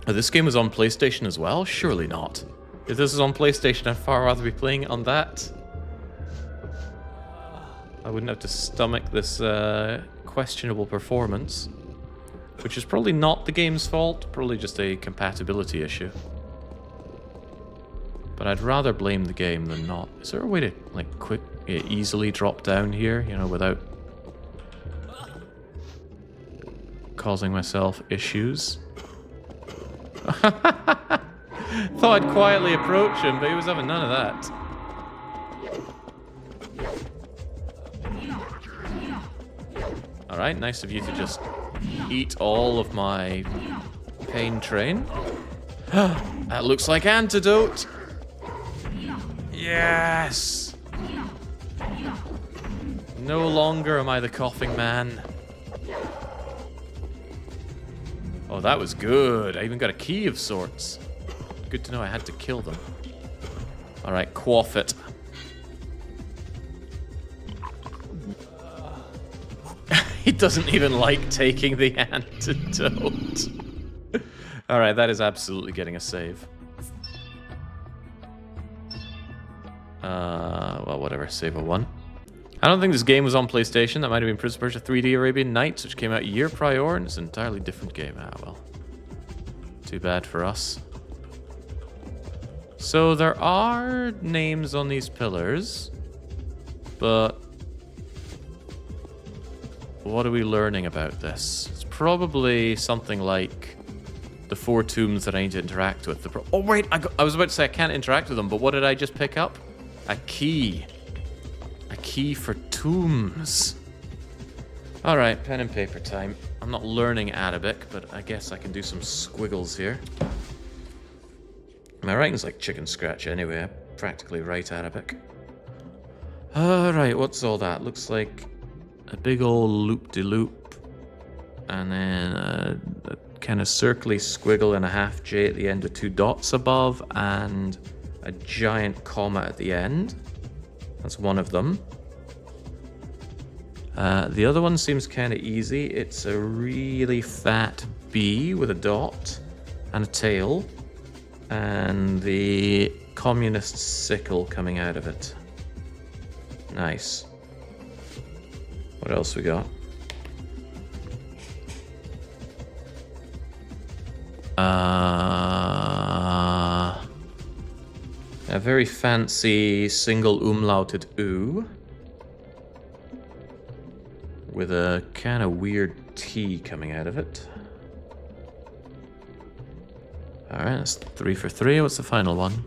Oh, this game was on PlayStation as well? Surely not. If this is on PlayStation, I'd far rather be playing it on that. I wouldn't have to stomach this questionable performance. Which is probably not the game's fault, probably just a compatibility issue. But I'd rather blame the game than not. Is there a way to, like, easily drop down here, you know, without causing myself issues? Thought I'd quietly approach him, but he was having none of that. Alright, nice of you to just eat all of my pain train. That looks like antidote! Yes! No longer am I the coughing man. Oh, that was good. I even got a key of sorts. Good to know I had to kill them. Alright, quaff it. He doesn't even like taking the antidote. Alright, that is absolutely getting a save. Well, whatever. Save a 1. I don't think this game was on PlayStation. That might have been Prince of Persia 3D Arabian Nights, which came out a year prior, and it's an entirely different game. Ah, well. Too bad for us. So there are names on these pillars, but what are we learning about this? It's probably something like the 4 tombs that I need to interact with. Oh wait, I was about to say I can't interact with them, but what did I just pick up? A key. A key for tombs. Alright, pen and paper time. I'm not learning Arabic, but I guess I can do some squiggles here. My writing's like chicken scratch anyway. I practically write Arabic. Alright, what's all that? Looks like a big old loop-de-loop. And then a kind of circly squiggle and a half J at the end with 2 dots above. And a giant comma at the end. That's one of them. The other one seems kind of easy. It's a really fat B with a dot and a tail. And the communist sickle coming out of it. Nice. What else we got? A very fancy single umlauted U with a kind of weird T coming out of it. Alright, that's 3 for 3. What's the final one?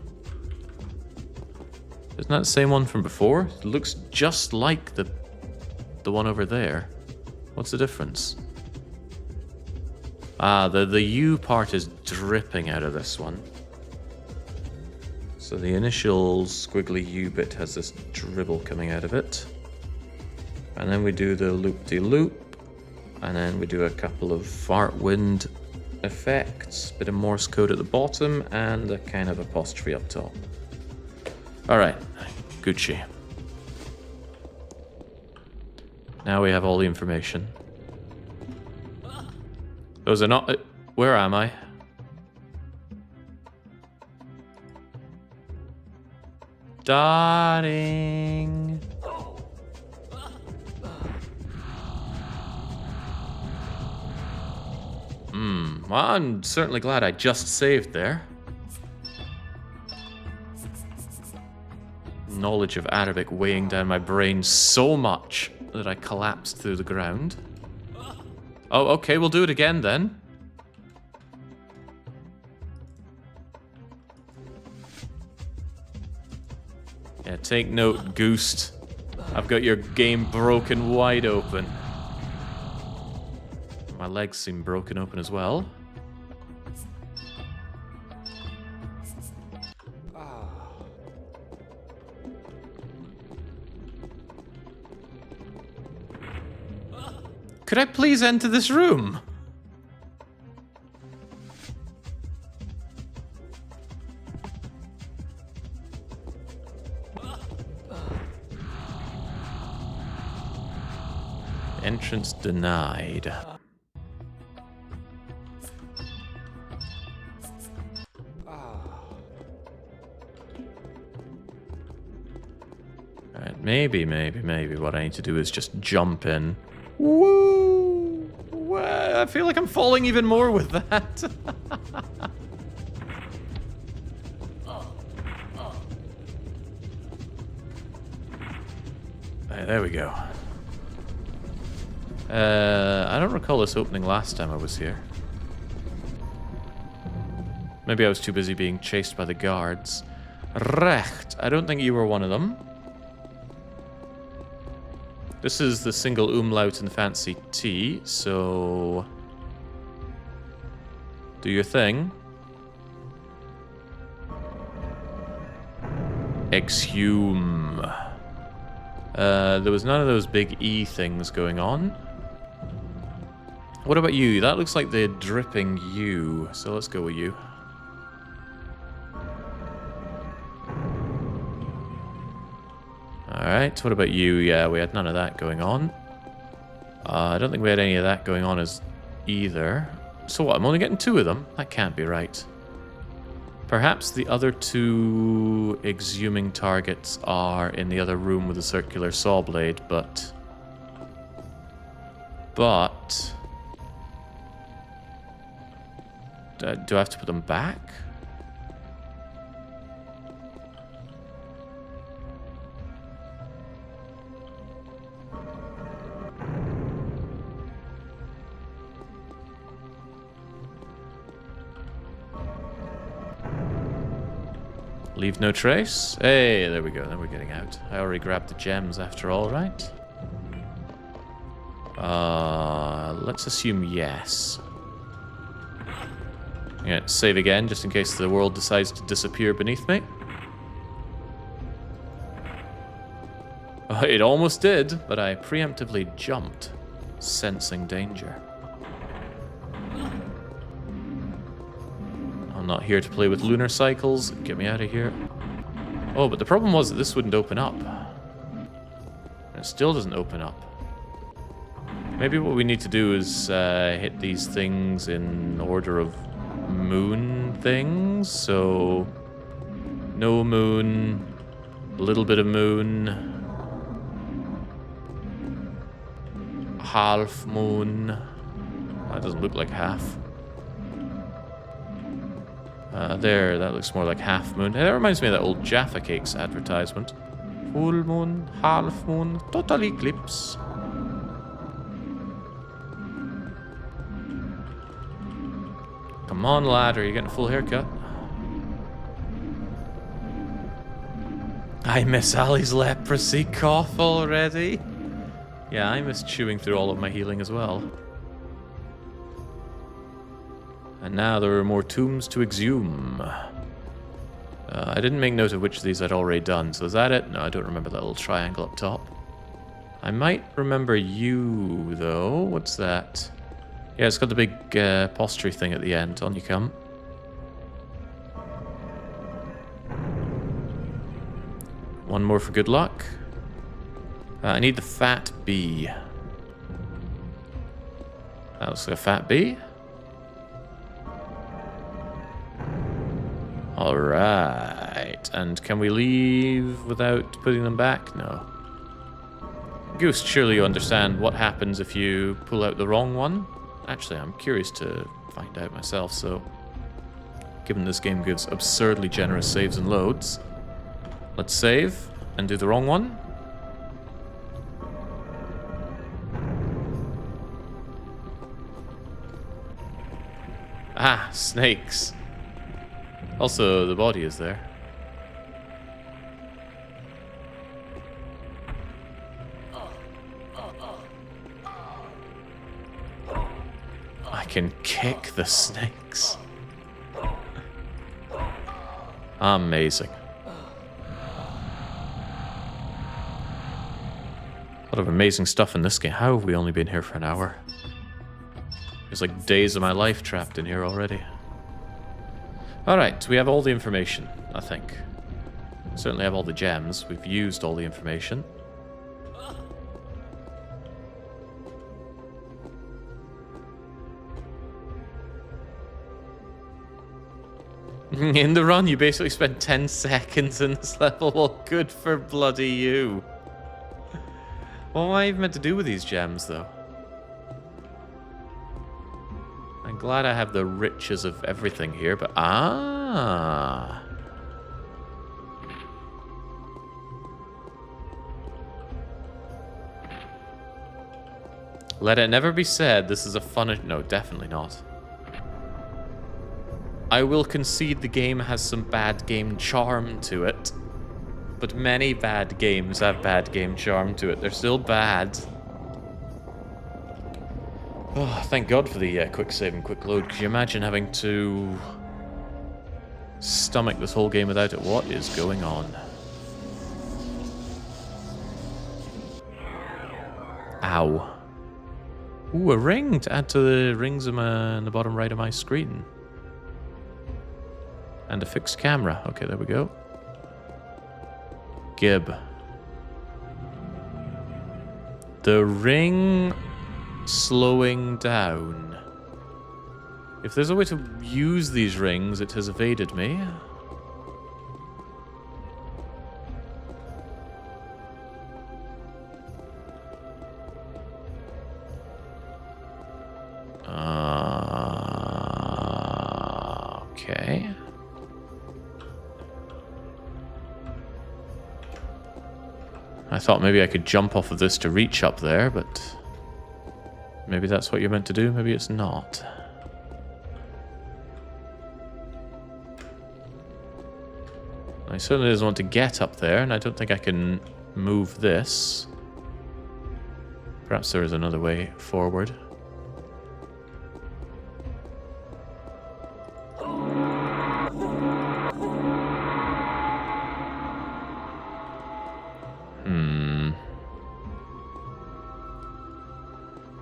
Isn't that the same one from before? It looks just like the one over there. What's the difference? Ah, the U part is dripping out of this one. So the initial squiggly U bit has this dribble coming out of it. And then we do the loop-de-loop. And then we do a couple of fart wind effects. Bit of Morse code at the bottom. And a kind of apostrophe up top. Alright. Gucci. Now we have all the information. Those are not... where am I? Darling. Well, I'm certainly glad I just saved there. Knowledge of Arabic weighing down my brain so much that I collapsed through the ground. Oh, okay, we'll do it again then. Yeah, take note, Goose. I've got your game broken wide open. My legs seem broken open as well. Could I please enter this room? Entrance denied. Alright, maybe what I need to do is just jump in. Woo! I feel like I'm falling even more with that. Right, there we go. I don't recall this opening last time I was here. Maybe I was too busy being chased by the guards. Recht. I don't think you were one of them. This is the single umlaut in the fancy T, so... do your thing. Exhume. There was none of those big E things going on. What about you? That looks like the dripping U, so let's go with you. Alright, what about you? Yeah, we had none of that going on. I don't think we had any of that going on as either. So what, I'm only getting 2 of them? That can't be right. Perhaps the other 2 exhuming targets are in the other room with the circular saw blade, but... do I have to put them back? Leave no trace? Hey, there we go. Then we're getting out. I already grabbed the gems after all, right? Let's assume yes. Yeah, save again, just in case the world decides to disappear beneath me. Oh, it almost did, but I preemptively jumped, sensing danger. I'm not here to play with lunar cycles. Get me out of here. Oh, but the problem was that this wouldn't open up. And it still doesn't open up. Maybe what we need to do is hit these things in order of moon things. So, no moon, a little bit of moon, half moon. That doesn't look like half. There, that looks more like half moon. That reminds me of that old Jaffa Cakes advertisement. Full moon, half moon, total eclipse. Come on, lad, are you getting a full haircut? I miss Ali's leprosy cough already. Yeah, I miss chewing through all of my healing as well. And now there are more tombs to exhume. I didn't make note of which of these I'd already done, so is that it? No, I don't remember that little triangle up top. I might remember you, though. What's that? Yeah, it's got the big posture thing at the end. On you come. One more for good luck. I need the fat bee. That looks like a fat bee. Alright. And can we leave without putting them back? No. Goose, surely you understand what happens if you pull out the wrong one? Actually, I'm curious to find out myself, so... given this game gives absurdly generous saves and loads, let's save and do the wrong one. Ah, snakes. Also, the body is there. I can kick the snakes. Amazing. A lot of amazing stuff in this game. How have we only been here for an hour? There's like days of my life trapped in here already. Alright, we have all the information, I think. Certainly have all the gems. We've used all the information. In the run, you basically spent 10 seconds in this level. Well, good for bloody you. What am I even meant to do with these gems, though? I'm glad I have the riches of everything here, but... Ah! Let it never be said this is a fun... No, definitely not. I will concede the game has some bad game charm to it. But many bad games have bad game charm to it. They're still bad. Oh, thank God for the quick save and quick load. Could you imagine having to stomach this whole game without it? What is going on? Ow. Ooh, a ring to add to the rings in the bottom right of my screen. And a fixed camera. Okay, there we go. Gib. The ring slowing down. If there's a way to use these rings, it has evaded me. Okay. I thought maybe I could jump off of this to reach up there, but maybe that's what you're meant to do, maybe it's not. I certainly doesn't want to get up there, and I don't think I can move this. Perhaps there is another way forward.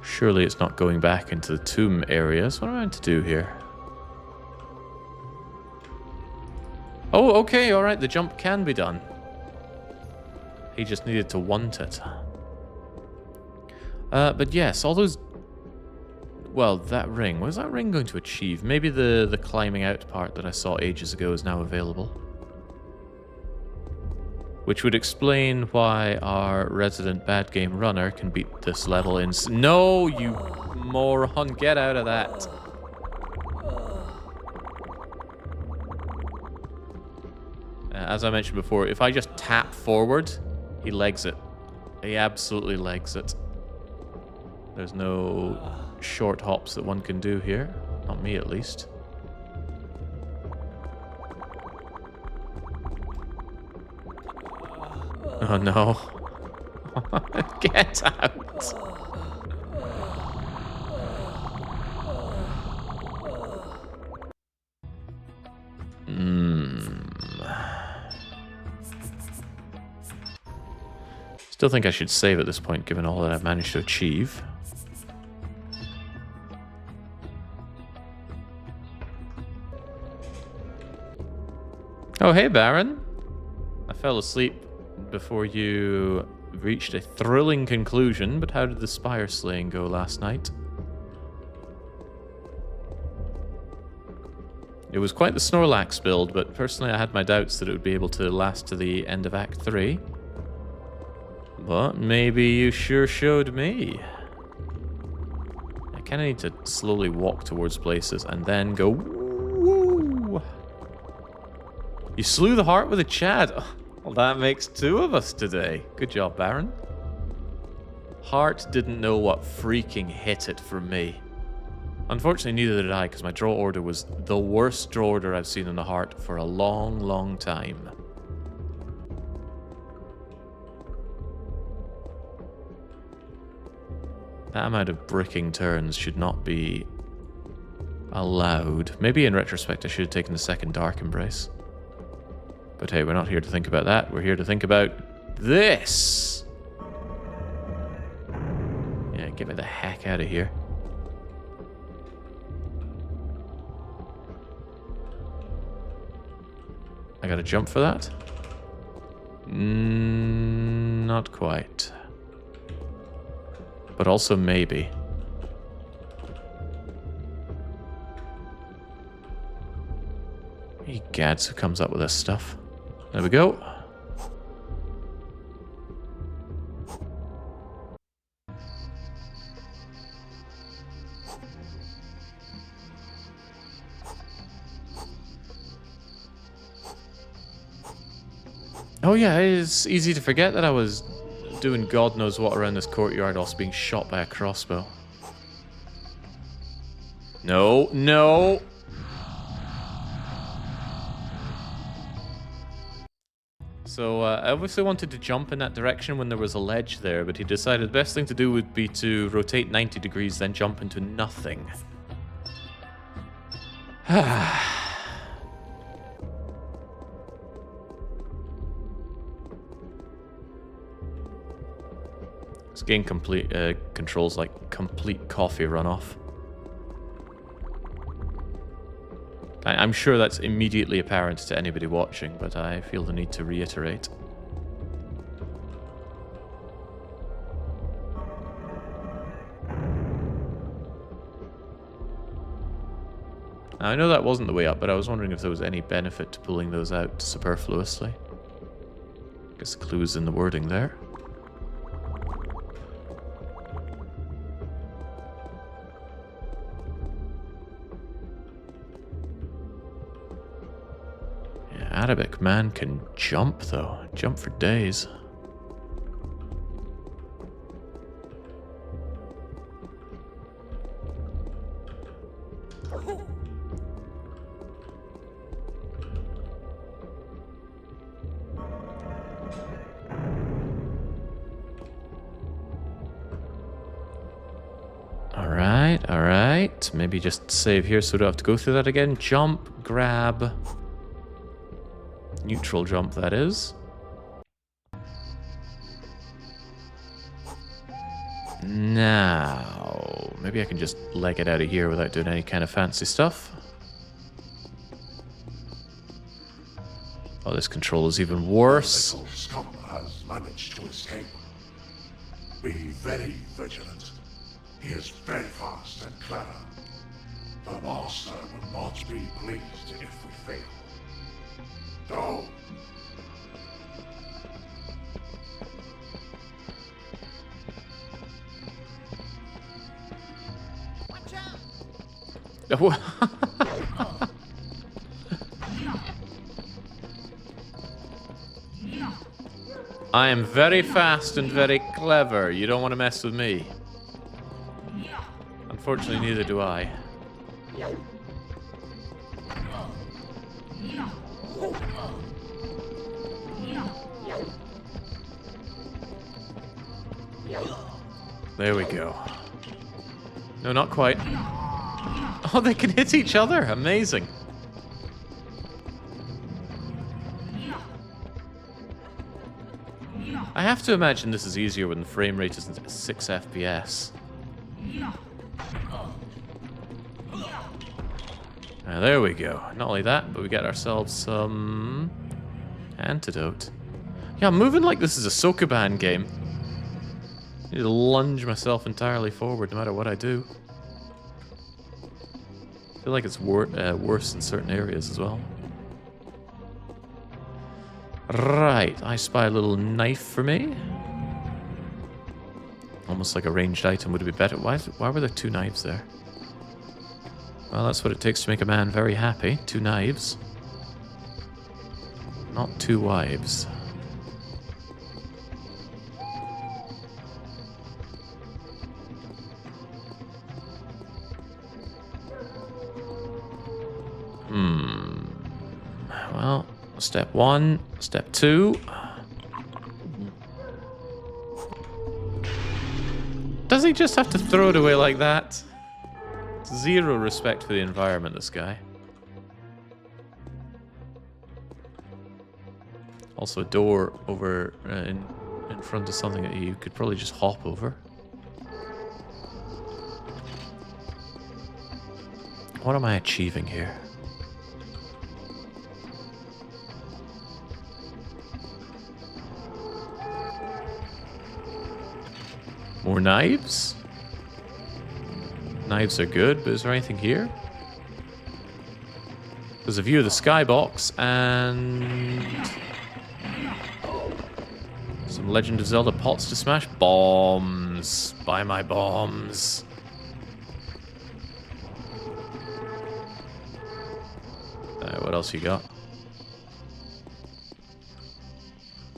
Surely it's not going back into the tomb areas. What am I meant to do here? Oh, okay, alright, the jump can be done. He just needed to want it. But yes, all those... Well, that ring. What is that ring going to achieve? Maybe the climbing out part that I saw ages ago is now available. Which would explain why our resident bad game runner can beat this level in... No, you moron. Get out of that. As I mentioned before, if I just tap forward, he legs it. He absolutely legs it. There's no short hops that one can do here. Not me, at least. Oh no. Get out. Still think I should save at this point, given all that I've managed to achieve. Oh, hey, Baron. I fell asleep before you reached a thrilling conclusion, but how did the spire slaying go last night? It was quite the Snorlax build, but personally I had my doubts that it would be able to last to the end of Act 3. But maybe you sure showed me. I kind of need to slowly walk towards places and then go... Woo! You slew the heart with a Chad. Well, that makes two of us today. Good job, Baron. Heart didn't know what freaking hit it from me. Unfortunately, neither did I, because my draw order was the worst draw order I've seen in the heart for a long, long time. That amount of bricking turns should not be allowed. Maybe in retrospect I should have taken the second Dark Embrace. But hey, we're not here to think about that. We're here to think about this! Yeah, get me the heck out of here. I gotta jump for that? Not quite. But also maybe. Egads, who comes up with this stuff? There we go. Oh yeah, it's easy to forget that I was doing God knows what around this courtyard whilst being shot by a crossbow. No, no! So, I obviously wanted to jump in that direction when there was a ledge there, but he decided the best thing to do would be to rotate 90 degrees, then jump into nothing. This game controls like complete coffee runoff. I'm sure that's immediately apparent to anybody watching, but I feel the need to reiterate. Now, I know that wasn't the way up, but I was wondering if there was any benefit to pulling those out superfluously. Guess the clue's in the wording there. Arabic man can jump, though. Jump for days. Alright, alright. Maybe just save here so we don't have to go through that again. Jump, grab... Neutral jump, that is. Now, maybe I can just leg it out of here without doing any kind of fancy stuff. Oh, this control is even worse. Little scum has managed to escape. Be very vigilant. He is very fast and clever. The master will not be pleased if we fail. Go. Watch out! I am very fast and very clever. You don't want to mess with me. Unfortunately, neither do I. There we go. No, not quite. Oh, they can hit each other. Amazing. I have to imagine this is easier when the frame rate isn't at 6 FPS. There we go. Not only that, but we get ourselves some antidote. Yeah, I'm moving like this is a Sokoban game. I need to lunge myself entirely forward no matter what I do. I feel like it's worse in certain areas as well. Right, I spy a little knife for me. Almost like a ranged item would be better. Why were there two knives there? Well, that's what it takes to make a man very happy. Two knives. Not two wives. Well, step one, step two. Does he just have to throw it away like that? Zero respect for the environment, this guy. Also a door over in front of something that you could probably just hop over. What am I achieving here? More knives? Knives are good, but is there anything here? There's a view of the skybox and some Legend of Zelda pots to smash. Bombs. Buy my bombs. What else you got?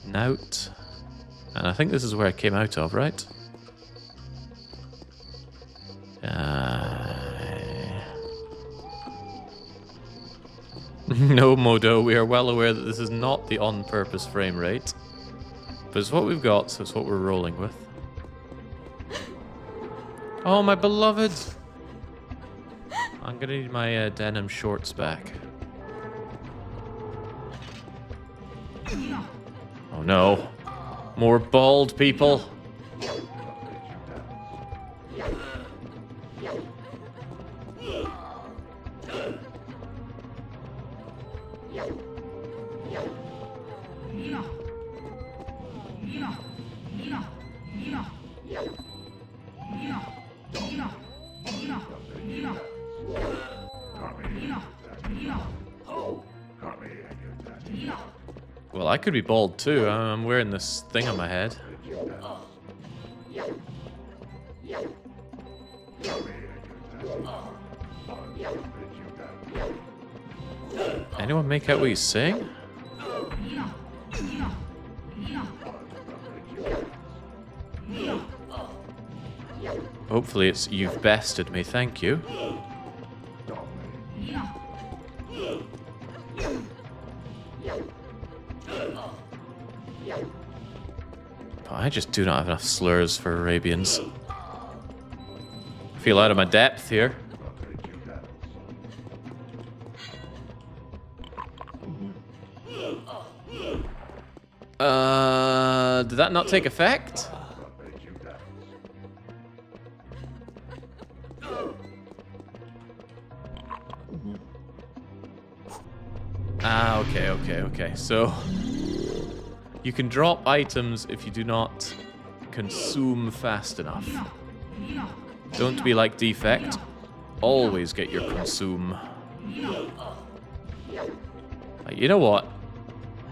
Note. And I think this is where I came out of, right? No, Modo, we are well aware that this is not the on-purpose frame rate. But it's what we've got, so it's what we're rolling with. Oh, my beloved! I'm gonna need my denim shorts back. Oh no. More bald people. Well, I could be bald too. I'm wearing this thing on my head. Anyone make out what he's saying? Hopefully it's "you've bested me, thank you." But I just do not have enough slurs for Arabians. I feel out of my depth here. Did that not take effect? Ah, okay. So, you can drop items if you do not consume fast enough. Don't be like Defect. Always get your consume. You know what?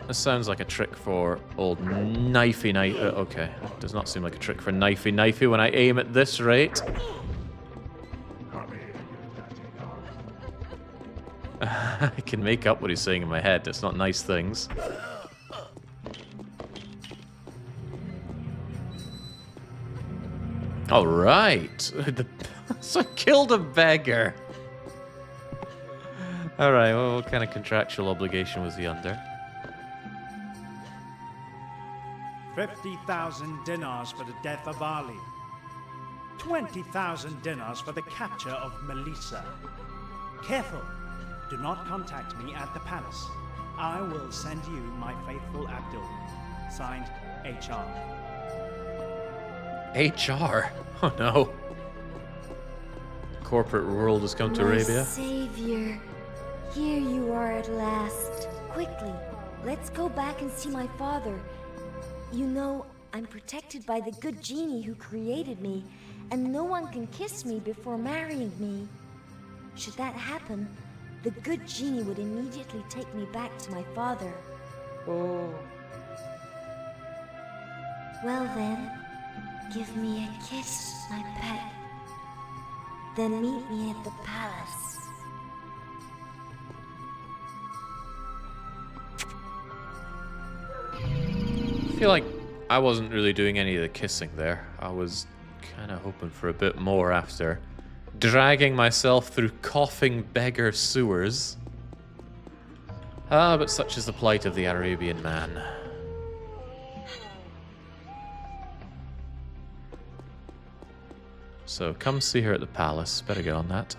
This sounds like a trick for old Knifey Knife. Okay, does not seem like a trick for Knifey when I aim at this rate. I can make up what he's saying in my head. It's not nice things. All right. So I killed a beggar. All right. Well, what kind of contractual obligation was he under? 50,000 dinars for the death of Ali. 20,000 dinars for the capture of Melissa. Careful. Do not contact me at the palace. I will send you my faithful Abdul. Signed, HR. HR? Oh no. Corporate world has come to Arabia. Savior, here you are at last. Quickly, let's go back and see my father. You know, I'm protected by the good genie who created me, and no one can kiss me before marrying me. Should that happen, the good genie would immediately take me back to my father. Oh. Well then, give me a kiss, my pet. Then meet me at the palace. I feel like I wasn't really doing any of the kissing there. I was kind of hoping for a bit more after dragging myself through coughing beggar sewers. Ah, but such is the plight of the Arabian man. So come see her at the palace. Better get on that.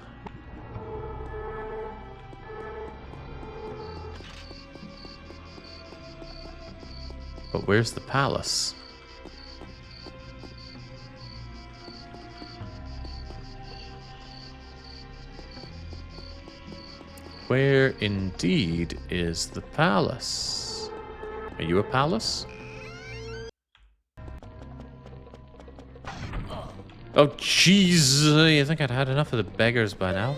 But where's the palace? Where indeed is the palace? Are you a palace? Oh, jeez. You think I'd had enough of the beggars by now?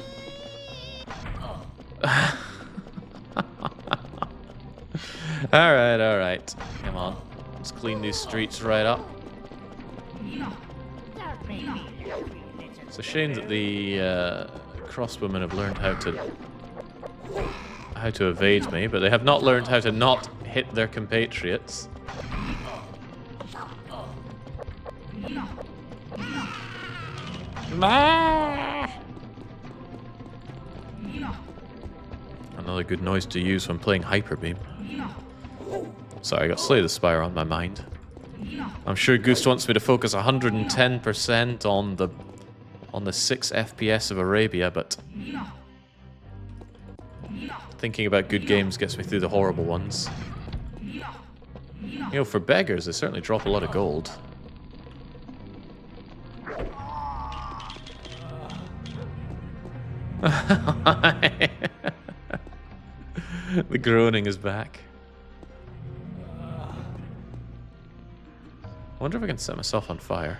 Alright, alright. Come on. Let's clean these streets right up. It's a shame that the crossbowmen have learned how to evade me, but they have not learned how to not hit their compatriots. Another good noise to use when playing Hyper Beam. Sorry, I got Slay the Spire on my mind. I'm sure Goose wants me to focus 110% on the 6 FPS of Arabia, but thinking about good games gets me through the horrible ones. You know, for beggars, they certainly drop a lot of gold. The groaning is back. I wonder if I can set myself on fire.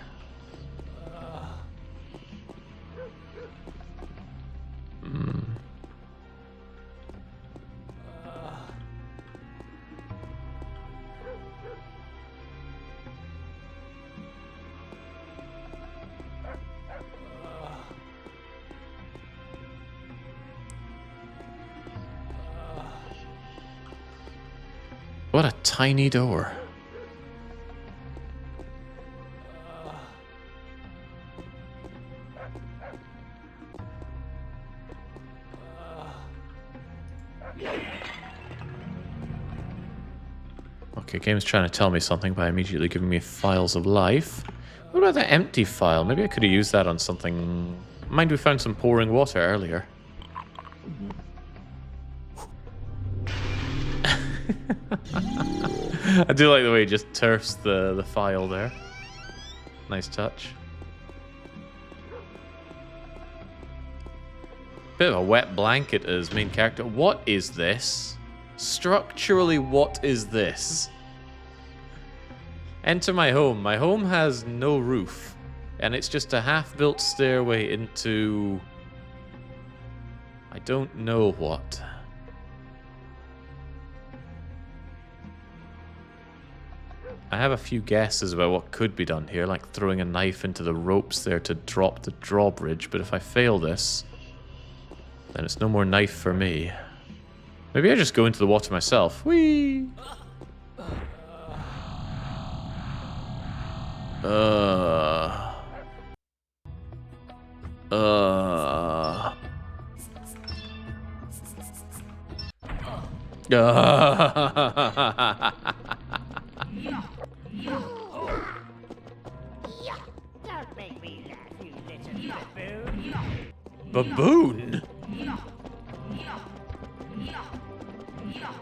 What a tiny door. Okay, game's trying to tell me something by immediately giving me files of life. What about the empty file? Maybe I could have used that on something. Mind we found some pouring water earlier. I do like the way he just turfs the file there. Nice touch. Bit of a wet blanket as main character. What is this? Structurally, what is this? Enter my home. My home has no roof. And it's just a half-built stairway into... I don't know what. I have a few guesses about what could be done here, like throwing a knife into the ropes there to drop the drawbridge, but if I fail this, then it's no more knife for me. Maybe I just go into the water myself. Whee! Don't make me laugh, you little baboon. Baboon?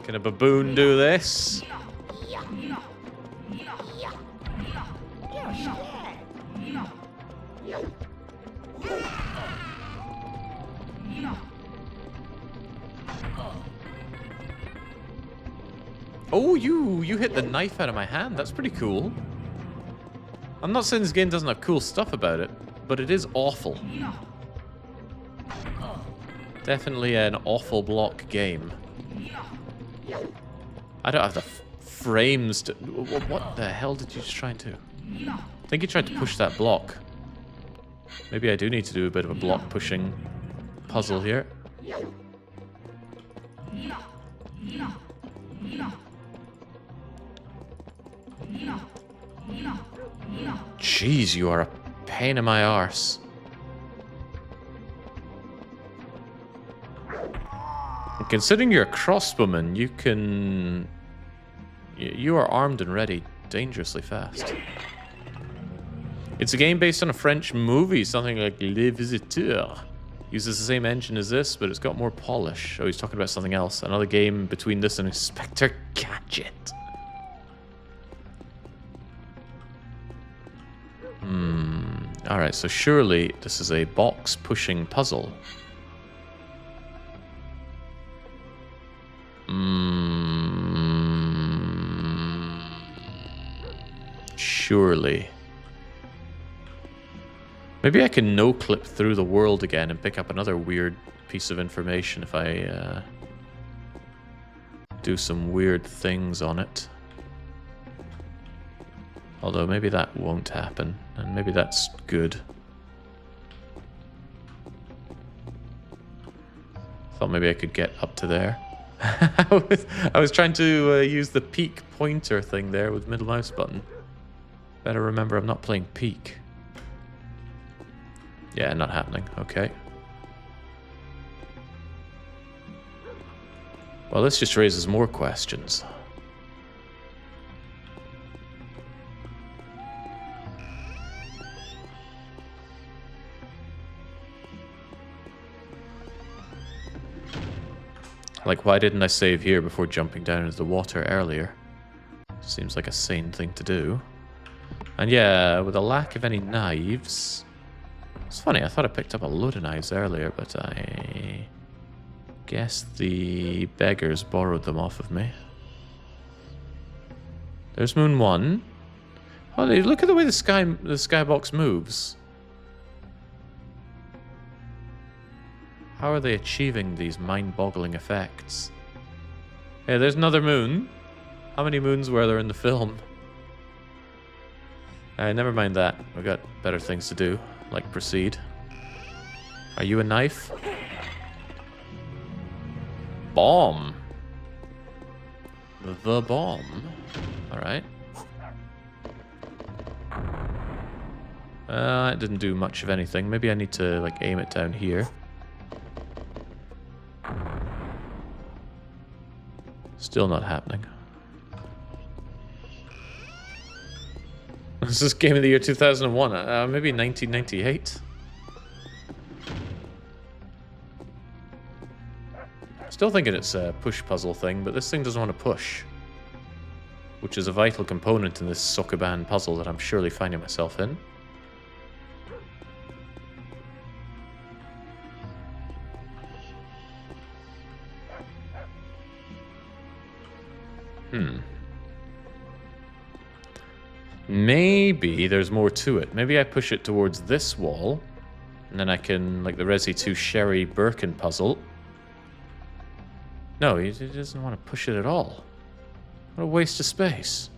Can a baboon do this? You're scared. Oh, you hit the knife out of my hand. That's pretty cool. I'm not saying this game doesn't have cool stuff about it, but it is awful. Definitely an awful block game. I don't have the frames to... What the hell did you just try and do? I think you tried to push that block. Maybe I do need to do a bit of a block pushing puzzle here. Jeez, you are a pain in my arse. And considering you're a crossbowman, you can... You are armed and ready dangerously fast. It's a game based on a French movie, something like Les Visiteurs. Uses the same engine as this, but it's got more polish. Oh, he's talking about something else. Another game between this and Inspector Gadget. Alright, so surely this is a box-pushing puzzle. Surely. Maybe I can no-clip through the world again and pick up another weird piece of information if I do some weird things on it. Although maybe that won't happen, and maybe that's good. Thought maybe I could get up to there. I was trying to use the peek pointer thing there with middle mouse button. Better remember I'm not playing peek. Yeah, not happening. Okay. Well, this just raises more questions. Like, why didn't I save here before jumping down into the water earlier? Seems like a sane thing to do. And yeah, with a lack of any knives... It's funny, I thought I picked up a load of knives earlier, but I guess the beggars borrowed them off of me. There's Moon 1. Oh, look at the way the skybox moves. How are they achieving these mind-boggling effects? Hey, there's another moon. How many moons were there in the film? Never mind that. We've got better things to do, like proceed. Are you a knife? Bomb. The bomb. Alright. It didn't do much of anything. Maybe I need to, like, aim it down here. Still not happening. This is Game of the Year 2001. Maybe 1998. Still thinking it's a push puzzle thing, but this thing doesn't want to push. Which is a vital component in this Sokoban puzzle that I'm surely finding myself in. Maybe there's more to it. Maybe I push it towards this wall, and then I can, like the Resi 2 Sherry Birkin puzzle. No, he doesn't want to push it at all. What a waste of space.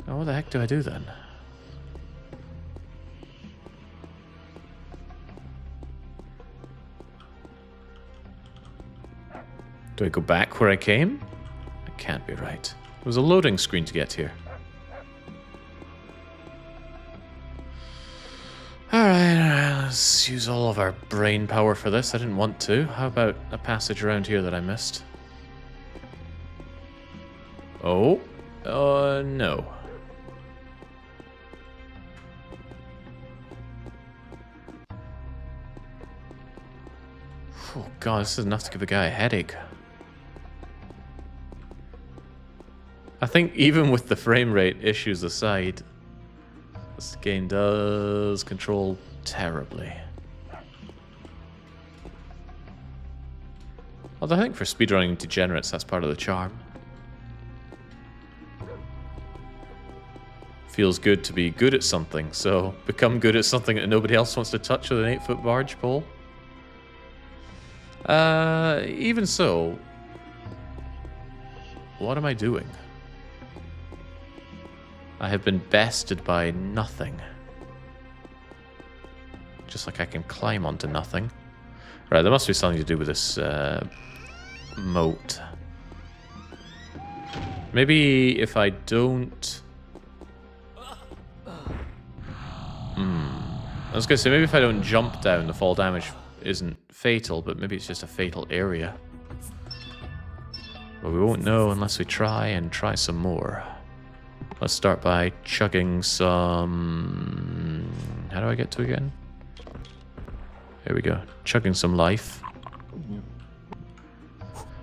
Now, what the heck do I do then? Do I go back where I came? That can't be right. There was a loading screen to get here. Alright, let's use all of our brain power for this. I didn't want to. How about a passage around here that I missed? Oh? No. Oh god, this is enough to give a guy a headache. I think even with the frame rate issues aside, this game does control terribly. Although I think for speedrunning degenerates, that's part of the charm. Feels good to be good at something, so become good at something that nobody else wants to touch with an 8-foot barge pole. Even so, what am I doing? I have been bested by nothing. Just like I can climb onto nothing. Right, there must be something to do with this moat. Maybe if I don't... I was going to say, maybe if I don't jump down, the fall damage isn't fatal, but maybe it's just a fatal area. But we won't know unless we try and try some more. Let's start by chugging some... How do I get to again? Here we go. Chugging some life.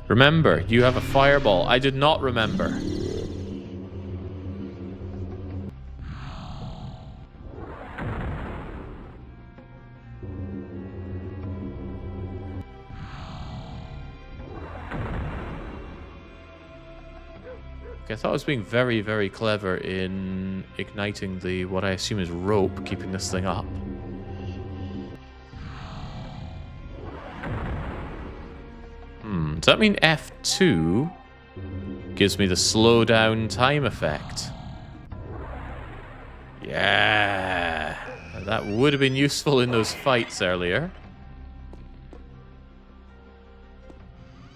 Remember, you have a fireball. I did not remember. Okay, I thought I was being very, very clever in igniting the, what I assume is rope, keeping this thing up. Does that mean F2 gives me the slow down time effect? Yeah! That would have been useful in those fights earlier.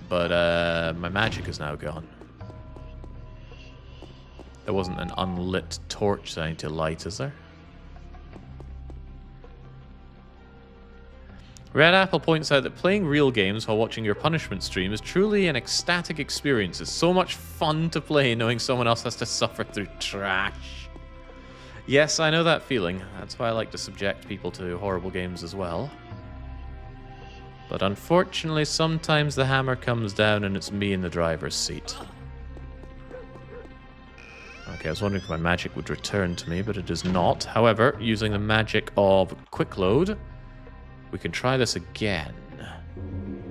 But my magic is now gone. There wasn't an unlit torch that I need to light, is there? Red Apple points out that playing real games while watching your punishment stream is truly an ecstatic experience. It's so much fun to play knowing someone else has to suffer through trash. Yes, I know that feeling. That's why I like to subject people to horrible games as well. But unfortunately, sometimes the hammer comes down and it's me in the driver's seat. Okay, I was wondering if my magic would return to me, but it is not. However, using the magic of Quick Load, we can try this again.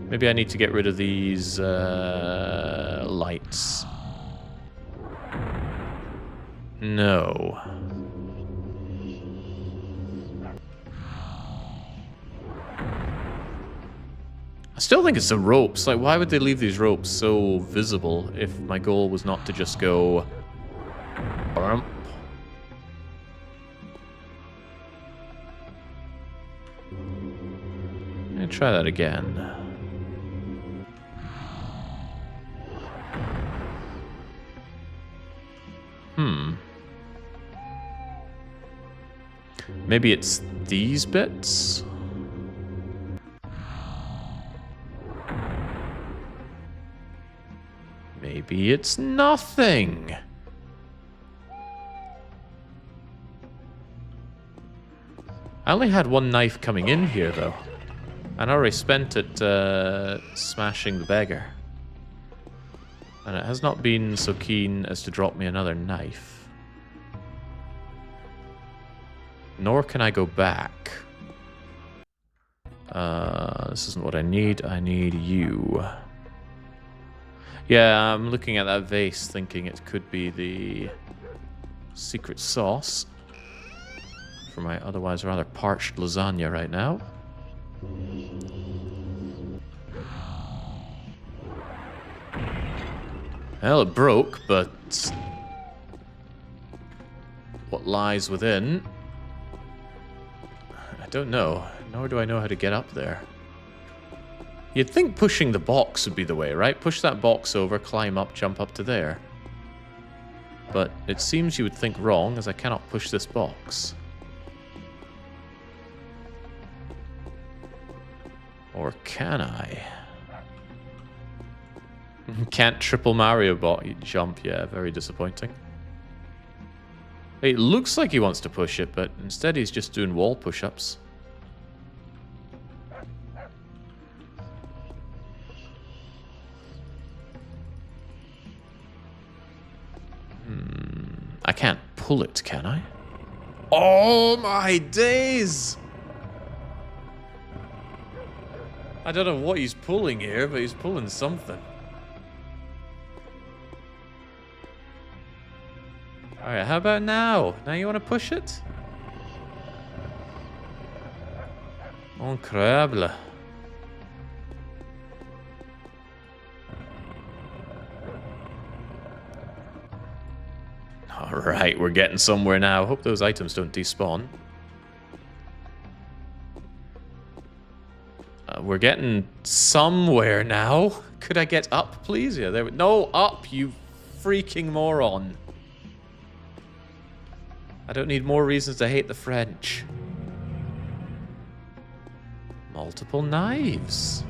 Maybe I need to get rid of these lights. No. I still think it's the ropes. Like, why would they leave these ropes so visible if my goal was not to just go... Bump. Let me try that again. Maybe it's these bits? Maybe it's nothing. I only had one knife coming in here, though. And I already spent it smashing the beggar. And it has not been so keen as to drop me another knife. Nor can I go back. This isn't what I need. I need you. Yeah, I'm looking at that vase thinking it could be the secret sauce for my otherwise rather parched lasagna right now. Well, it broke, but what lies within, I don't know. Nor do I know how to get up there. You'd think pushing the box would be the way, right? Push that box over, climb up, jump up to there. But it seems you would think wrong, as I cannot push this box. Or can I? Can't triple Mario jump, yeah, very disappointing. It looks like he wants to push it, but instead he's just doing wall push-ups. I can't pull it, can I? Oh my days! I don't know what he's pulling here, but he's pulling something. Alright, how about now? Now you want to push it? Incroyable. Alright, we're getting somewhere now. Hope those items don't despawn. We're getting somewhere now. Could I get up, please? Yeah, there we... No, up, you freaking moron. I don't need more reasons to hate the French. Multiple knives.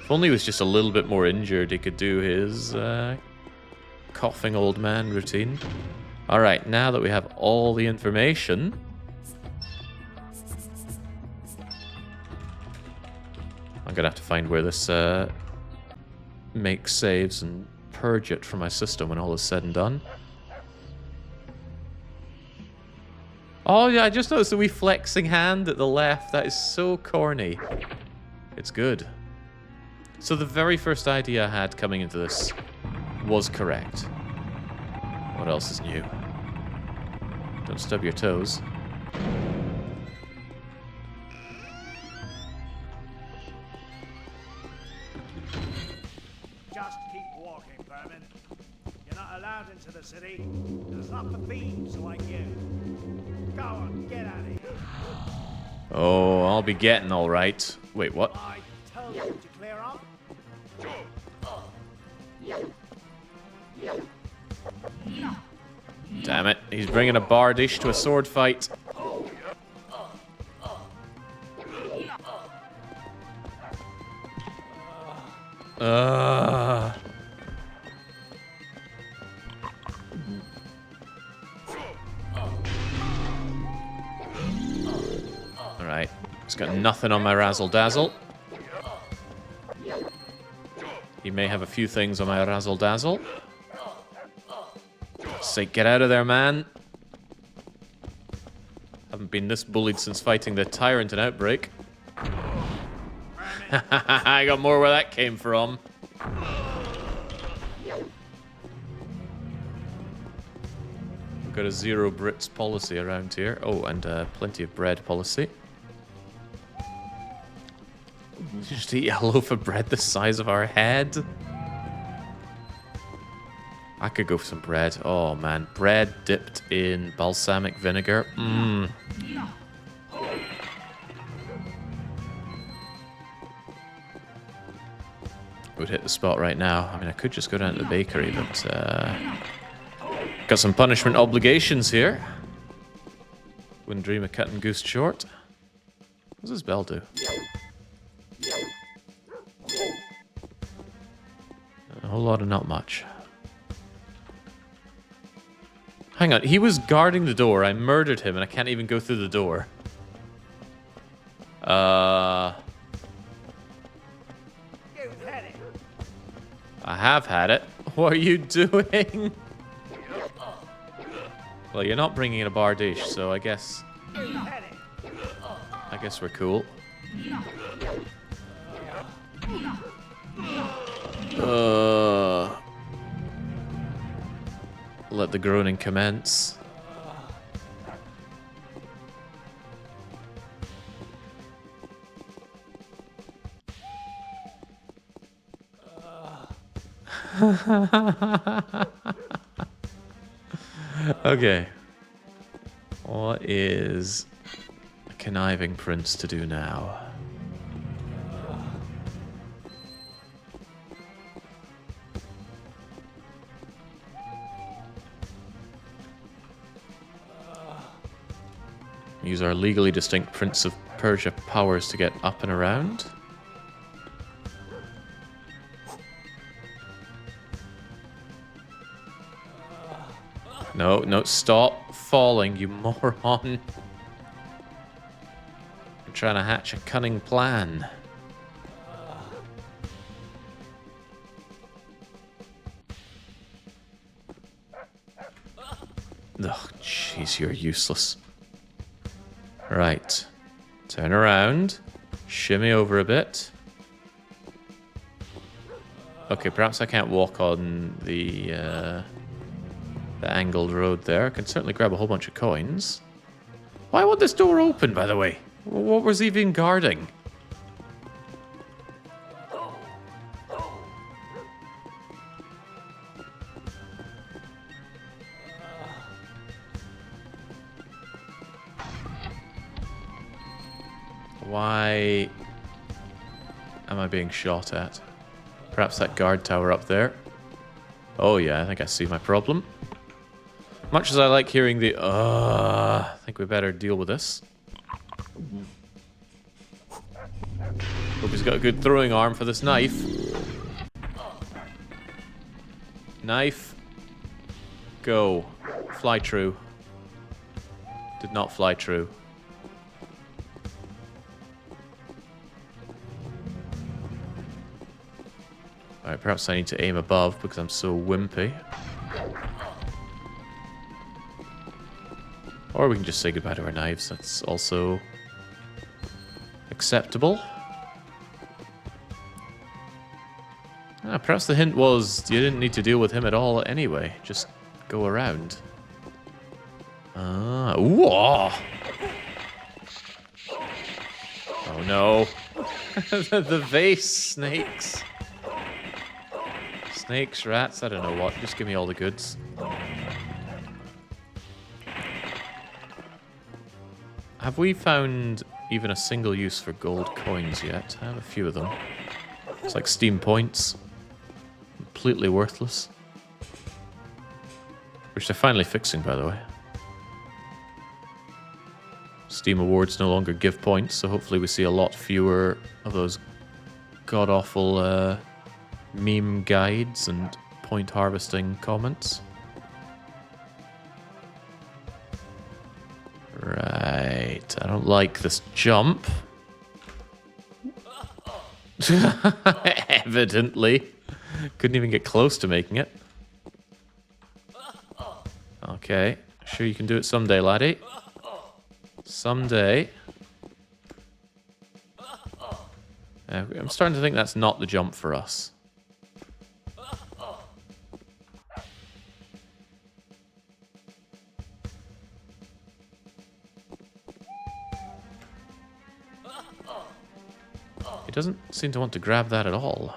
If only he was just a little bit more injured, he could do his coughing old man routine. Alright, now that we have all the information... I'm gonna have to find where this makes saves and purge it from my system when all is said and done. Oh yeah, I just noticed the wee flexing hand at the left. That is so corny. It's good. So the very first idea I had coming into this was correct. What else is new? Don't stub your toes. Just keep walking, Vermin. You're not allowed into the city. It's not for thieves like you. Go on, get out of here. Oh, I'll be getting all right. Wait, what? I told you to clear off. Damn it, he's bringing a bardish to a sword fight. Alright, he's got nothing on my razzle dazzle. He may have a few things on my razzle dazzle. Say, get out of there, man. Haven't been this bullied since fighting the tyrant in Outbreak. I got more where that came from. We've got a zero Brits policy around here. Oh, and plenty of bread policy. Just eat a loaf of bread the size of our head. I could go for some bread. Oh man, bread dipped in balsamic vinegar. Mmm. Would hit the spot right now. I mean, I could just go down to the bakery, but got some punishment obligations here. Wouldn't dream of cutting Goose short. What does this bell do? A whole lot of not much. Hang on, he was guarding the door. I murdered him and I can't even go through the door. You've had it. I have had it. What are you doing? Well, you're not bringing in a bardish, so I guess... You've had it. I guess we're cool. Let the groaning commence. Okay. What is a conniving prince to do now? Use our legally distinct Prince of Persia powers to get up and around. No, no, stop falling, you moron. I'm trying to hatch a cunning plan. Oh, jeez, you're useless. Right. Turn around. Shimmy over a bit. Okay, perhaps I can't walk on the angled road there. I can certainly grab a whole bunch of coins. Why would this door open, by the way? What was he even guarding? Why am I being shot at? Perhaps that guard tower up there. Oh yeah, I think I see my problem. Much as I like hearing the I think we better deal with this. Hope he's got a good throwing arm for this knife. Knife. Go. Fly true. Did not fly true. Alright, perhaps I need to aim above because I'm so wimpy. Or we can just say goodbye to our knives. That's also Perhaps the hint was you didn't need to deal with him at all anyway. Just go around. Whoa! Oh no. The vase snakes. Snakes, rats, I don't know what. Just give me all the goods. Have we found even a single use for gold coins yet? I have a few of them. It's like Steam points. Completely worthless. Which they're finally fixing, by the way. Steam Awards no longer give points, so hopefully we see a lot fewer of those god-awful meme guides and point harvesting comments. Right, I don't like this jump. Evidently. Couldn't even get close to making it. Okay, sure you can do it someday, laddie. Someday. I'm starting to think that's not the jump for us. He doesn't seem to want to grab that at all.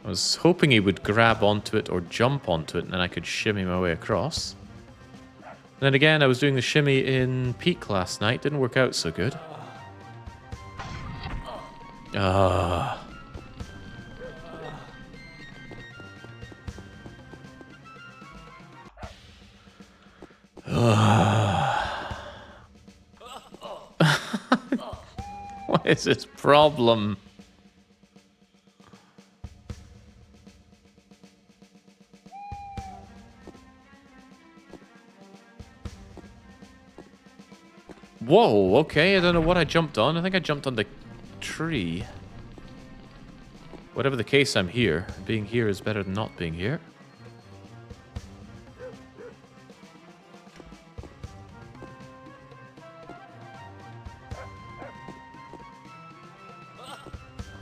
I was hoping he would grab onto it or jump onto it and then I could shimmy my way across. And then again, I was doing the shimmy in Peak last night. Didn't work out so good. What is his problem? Whoa, okay, I don't know what I jumped on. I think I jumped on the tree. Whatever the case, I'm here. Being here is better than not being here.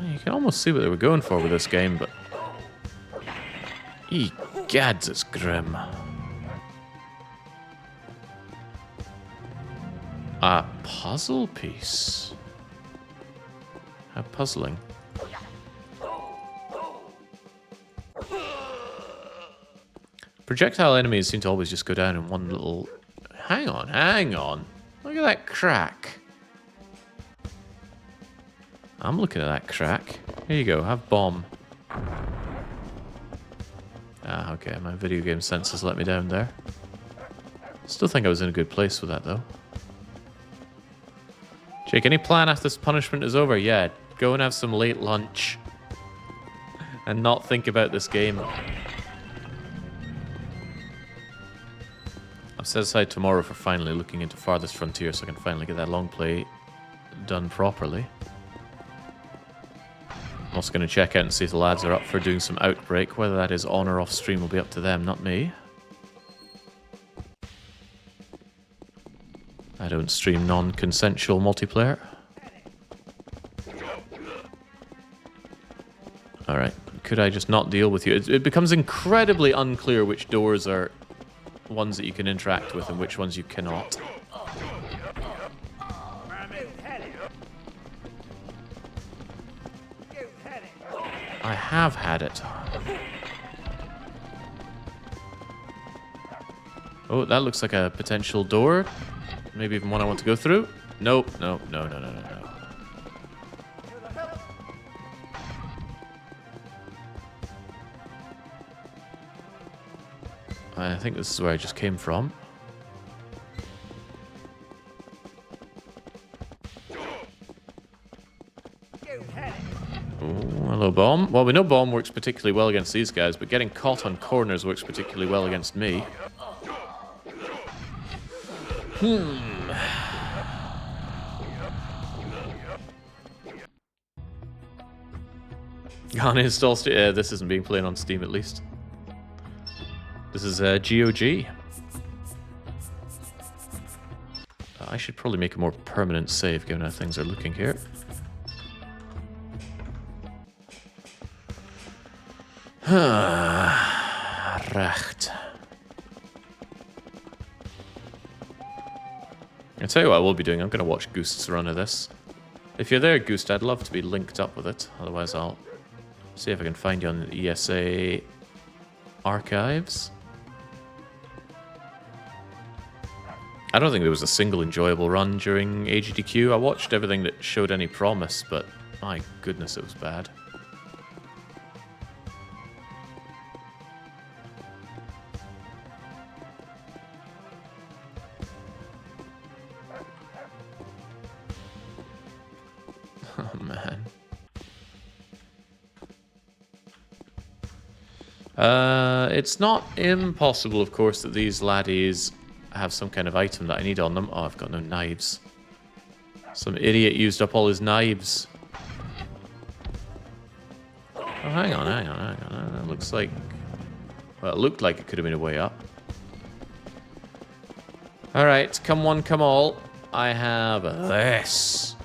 You can almost see what they were going for with this game, but... Egads, it's grim. A puzzle piece. How puzzling. Projectile enemies seem to always just go down in one little... Hang on, hang on. Look at that crack. I'm looking at that crack. Here you go, have bomb. Ah, okay, my video game sense has let me down there. Still think I was in a good place with that, though. Jake, any plan after this punishment is over? Yeah, go and have some late lunch. And not think about this game. I've set aside tomorrow for finally looking into Farthest Frontier so I can finally get that long play done properly. I'm also going to check out and see if the lads are up for doing some Outbreak. Whether that is on or off stream will be up to them, not me. I don't stream non-consensual multiplayer. Alright, could I just not deal with you? It becomes incredibly unclear which doors are ones that you can interact with and which ones you cannot. I have had it. Oh, that looks like a potential door. Maybe even one I want to go through. Nope, nope, no, no, no, no, no. I think this is where I just came from. Ooh, hello, bomb. Well, we know bomb works particularly well against these guys, but getting caught on corners works particularly well against me. Uninstall Steam. This isn't being played on Steam, at least. This is GOG. I should probably make a more permanent save, given how things are looking here. Recht. I'll tell you what I will be doing. I'm going to watch Goost's run of this. If you're there, Goost, I'd love to be linked up with it. Otherwise, I'll see if I can find you on the ESA archives. I don't think there was a single enjoyable run during AGDQ. I watched everything that showed any promise, but my goodness, it was bad. Oh, man. It's not impossible, of course, that these laddies have some kind of item that I need on them. Oh, I've got no knives. Some idiot used up all his knives. Oh, hang on. That looks like... Well, it looked like it could have been a way up. Alright, come one, come all. I have this.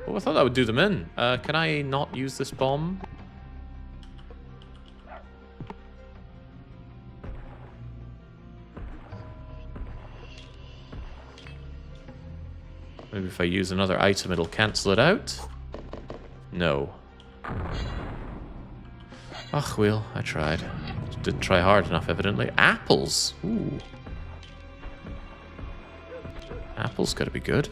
Oh, I thought that would do them in. Can I not use this bomb? Maybe if I use another item, it'll cancel it out? No. Ach, well, I tried. Didn't try hard enough, evidently. Apples! Ooh. Apples gotta be good.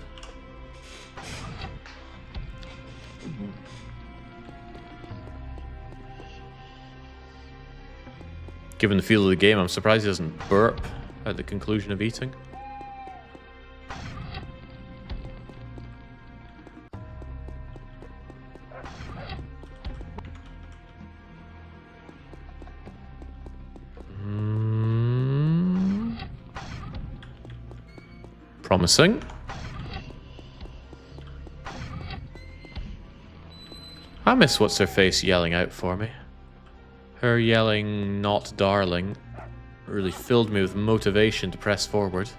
Given the feel of the game, I'm surprised he doesn't burp at the conclusion of eating. Promising. I miss what's-her-face yelling out for me. Her yelling, "not darling," really filled me with motivation to press forward.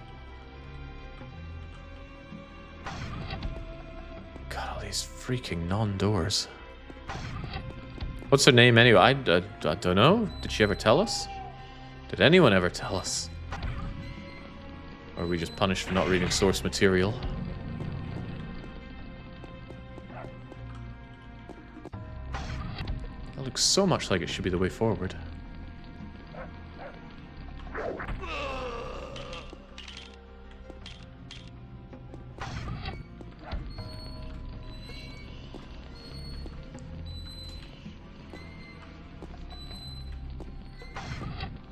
God, all these freaking non-doors. What's her name anyway? I don't know. Did she ever tell us? Did anyone ever tell us? Or are we just punished for not reading source material? That looks so much like it should be the way forward.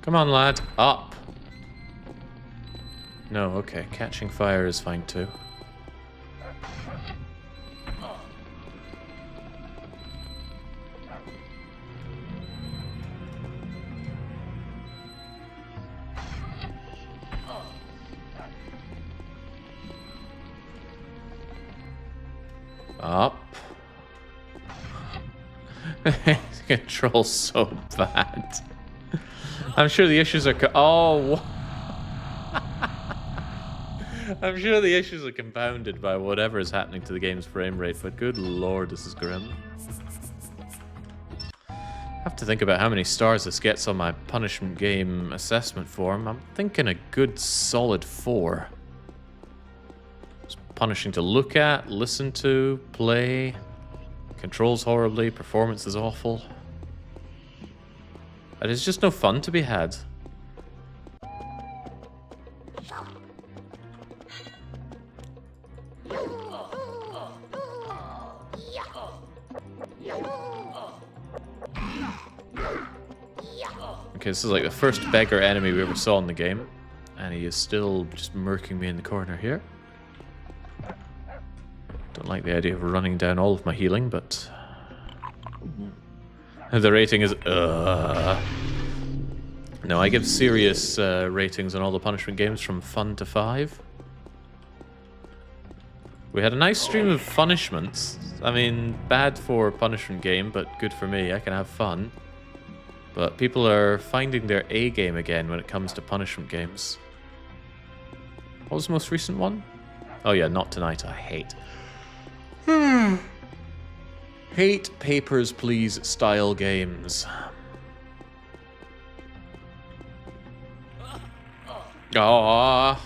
Come on, lad. Up. No, okay. Catching fire is fine too. Up. Control's so bad. I'm sure the issues are... Oh... I'm sure the issues are compounded by whatever is happening to the game's frame rate, but good lord, this is grim. I have to think about how many stars this gets on my punishment game assessment form. I'm thinking a good solid 4. It's punishing to look at, listen to, play. Controls horribly, performance is awful. And it's just no fun to be had. Okay, this is like the first beggar enemy we ever saw in the game. And he is still just murking me in the corner here. Don't like the idea of running down all of my healing, but... The rating is... No, I give serious ratings on all the punishment games from fun to 5. We had a nice stream of punishments. I mean, bad for a punishment game, but good for me. I can have fun. But people are finding their A game again when it comes to punishment games. What was the most recent one? Oh yeah, Not Tonight, I hate. Hate Papers, Please style games. Aww.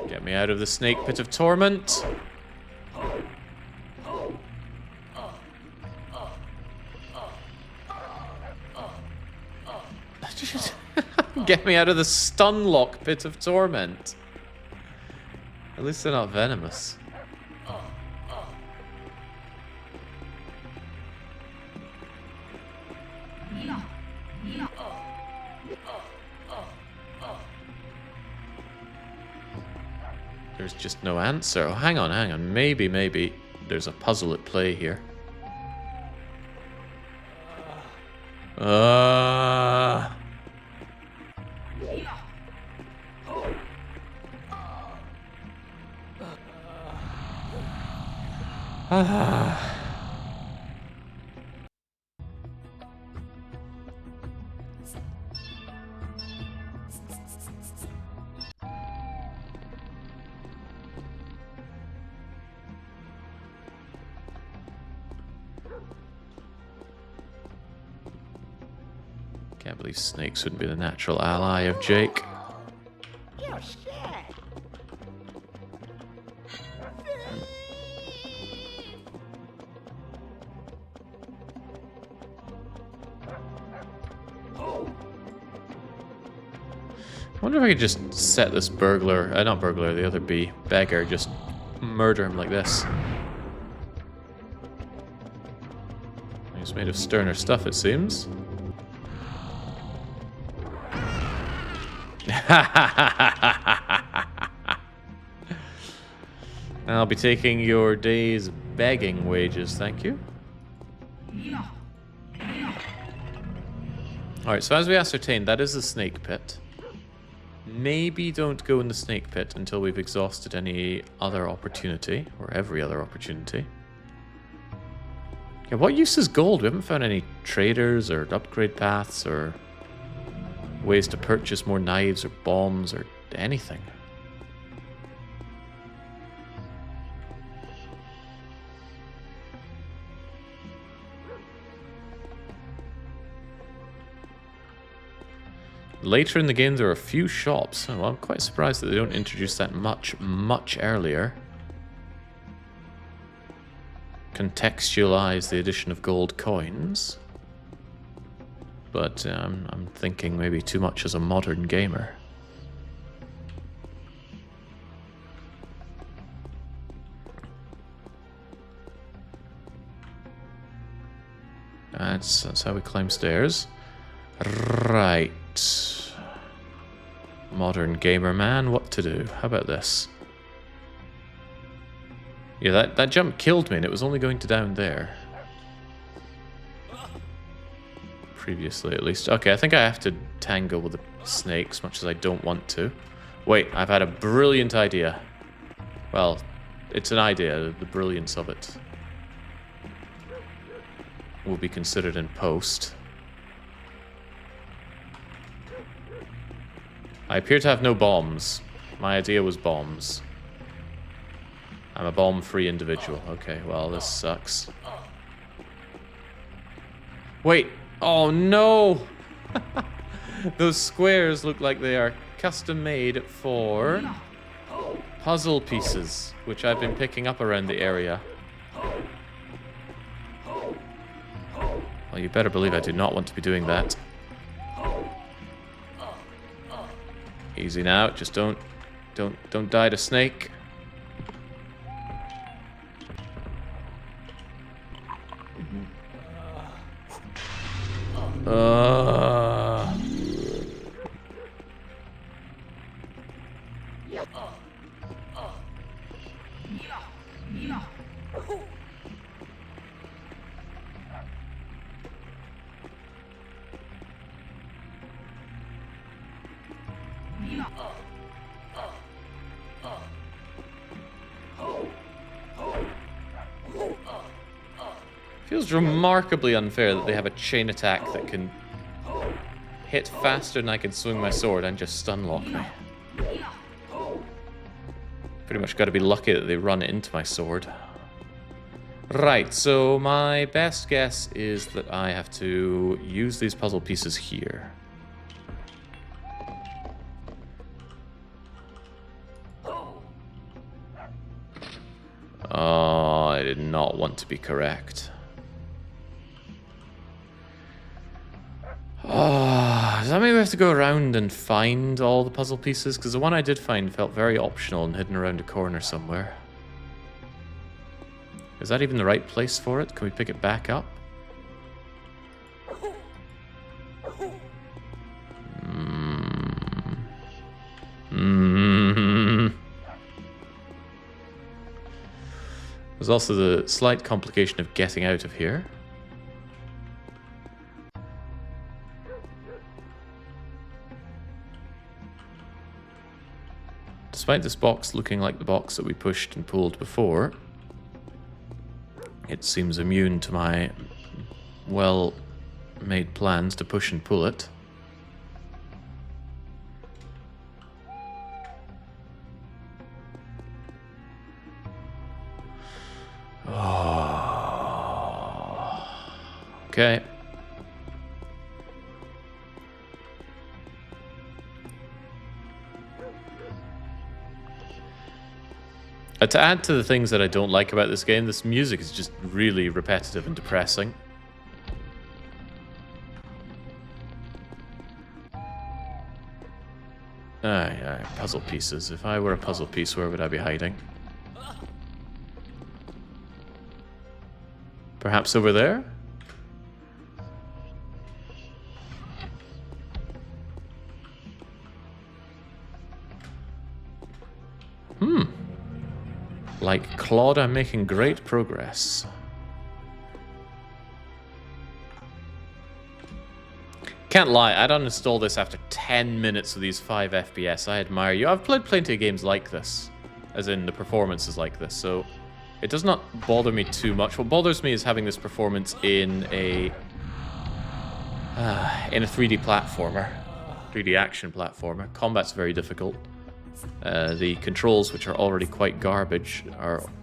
Get me out of the snake pit of torment. Get me out of the stunlock pit of torment. At least they're not venomous. There's just no answer. Oh, hang on, hang on. Maybe there's a puzzle at play here. Can't believe snakes wouldn't be the natural ally of Jake. You're scared. I wonder if I could just set this burglar, not burglar, the other beggar, just murder him like this. He's made of sterner stuff, it seems. I'll be taking your day's begging wages, thank you. Alright, so as we ascertained, that is the snake pit. Maybe don't go in the snake pit until we've exhausted any other opportunity, or every other opportunity. Yeah, what use is gold? We haven't found any traders or upgrade paths or ways to purchase more knives or bombs or anything. Later in the game, there are a few shops. Oh, well, I'm quite surprised that they don't introduce that much earlier. Contextualize the addition of gold coins. But I'm thinking maybe too much as a modern gamer. That's how we climb stairs. Right. Modern gamer man, what to do? How about this? Yeah, that jump killed me and it was only going to down there. Previously, at least. Okay, I think I have to tangle with the snakes, much as I don't want to. Wait, I've had a brilliant idea. Well, it's an idea. The brilliance of it will be considered in post. I appear to have no bombs. My idea was bombs. I'm a bomb-free individual. Okay, well, this sucks. Wait! Oh no! Those squares look like they are custom made for puzzle pieces, which I've been picking up around the area. Well, you better believe I do not want to be doing that. Easy now, just don't die to snake. Feels remarkably unfair that they have a chain attack that can hit faster than I can swing my sword and just stun lock me. Pretty much got to be lucky that they run it into my sword. Right, so my best guess is that I have to use these puzzle pieces here. Oh, I did not want to be correct. Oh, does that mean we have to go around and find all the puzzle pieces? Because the one I did find felt very optional and hidden around a corner somewhere. Is that even the right place for it? Can we pick it back up? There's also the slight complication of getting out of here. Despite this box looking like the box that we pushed and pulled before, it seems immune to my well-made plans to push and pull it. Oh. Okay. To add to the things that I don't like about this game, this music is just really repetitive and depressing. Aye, puzzle pieces. If I were a puzzle piece, where would I be hiding? Perhaps over there? Like Claude, I'm making great progress. Can't lie, I'd uninstall this after 10 minutes of these 5 FPS. I admire you. I've played plenty of games like this, as in the performances like this, so it does not bother me too much. What bothers me is having this performance in a 3D platformer, 3D action platformer. Combat's very difficult. The controls, which are already quite garbage,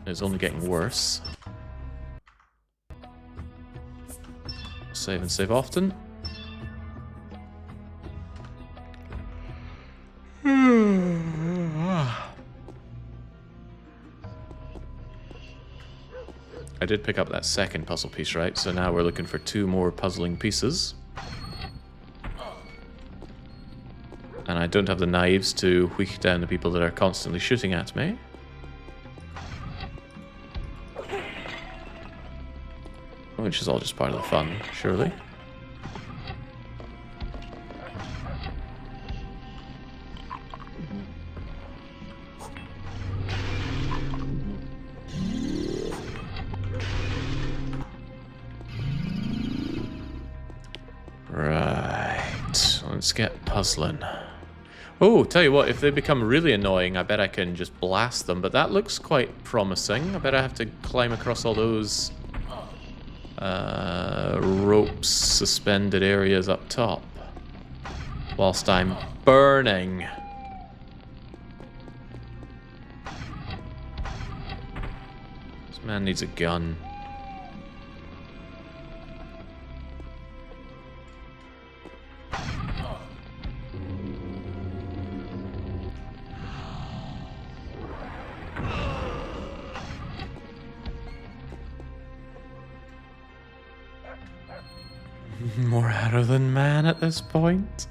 is only getting worse. Save and save often. I did pick up that second puzzle piece, right? So now we're looking for 2 more puzzling pieces. And I don't have the knives to wheak down the people that are constantly shooting at me. Which is all just part of the fun, surely. Right, let's get puzzling. Oh, tell you what, if they become really annoying, I bet I can just blast them, but that looks quite promising. I bet I have to climb across all those ropes suspended areas up top whilst I'm burning. This man needs a gun. More arrow than man at this point.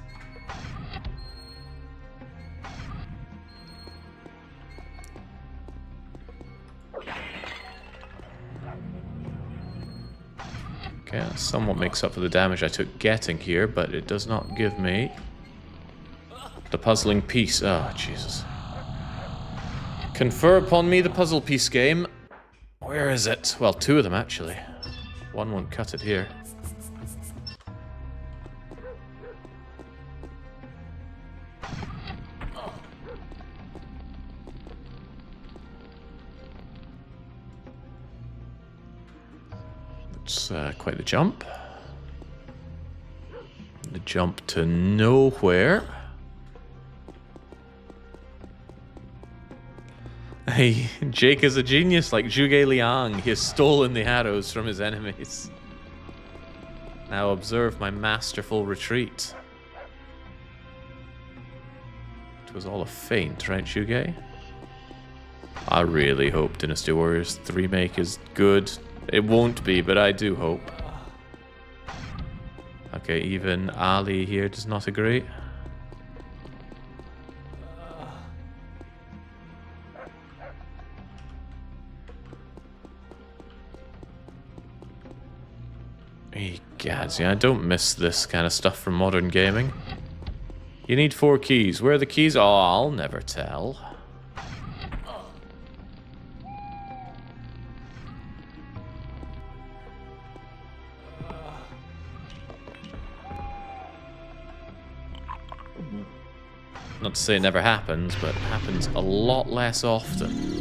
Okay, that somewhat makes up for the damage I took getting here, but it does not give me the puzzling piece. Oh, Jesus. Confer upon me the puzzle piece game. Where is it? Well, 2 of them, actually. One won't cut it here. It's quite the jump. The jump to nowhere. Hey, Jake is a genius like Zhuge Liang. He has stolen the arrows from his enemies. Now observe my masterful retreat. It was all a feint, right, Zhuge? I really hope Dynasty Warriors 3 Remake is good. It won't be, but I do hope. Okay, even Ali here does not agree. Egads, yeah, I don't miss this kind of stuff from modern gaming. You need 4 keys. Where are the keys? Oh, I'll never tell. Not to say it never happens, but it happens a lot less often.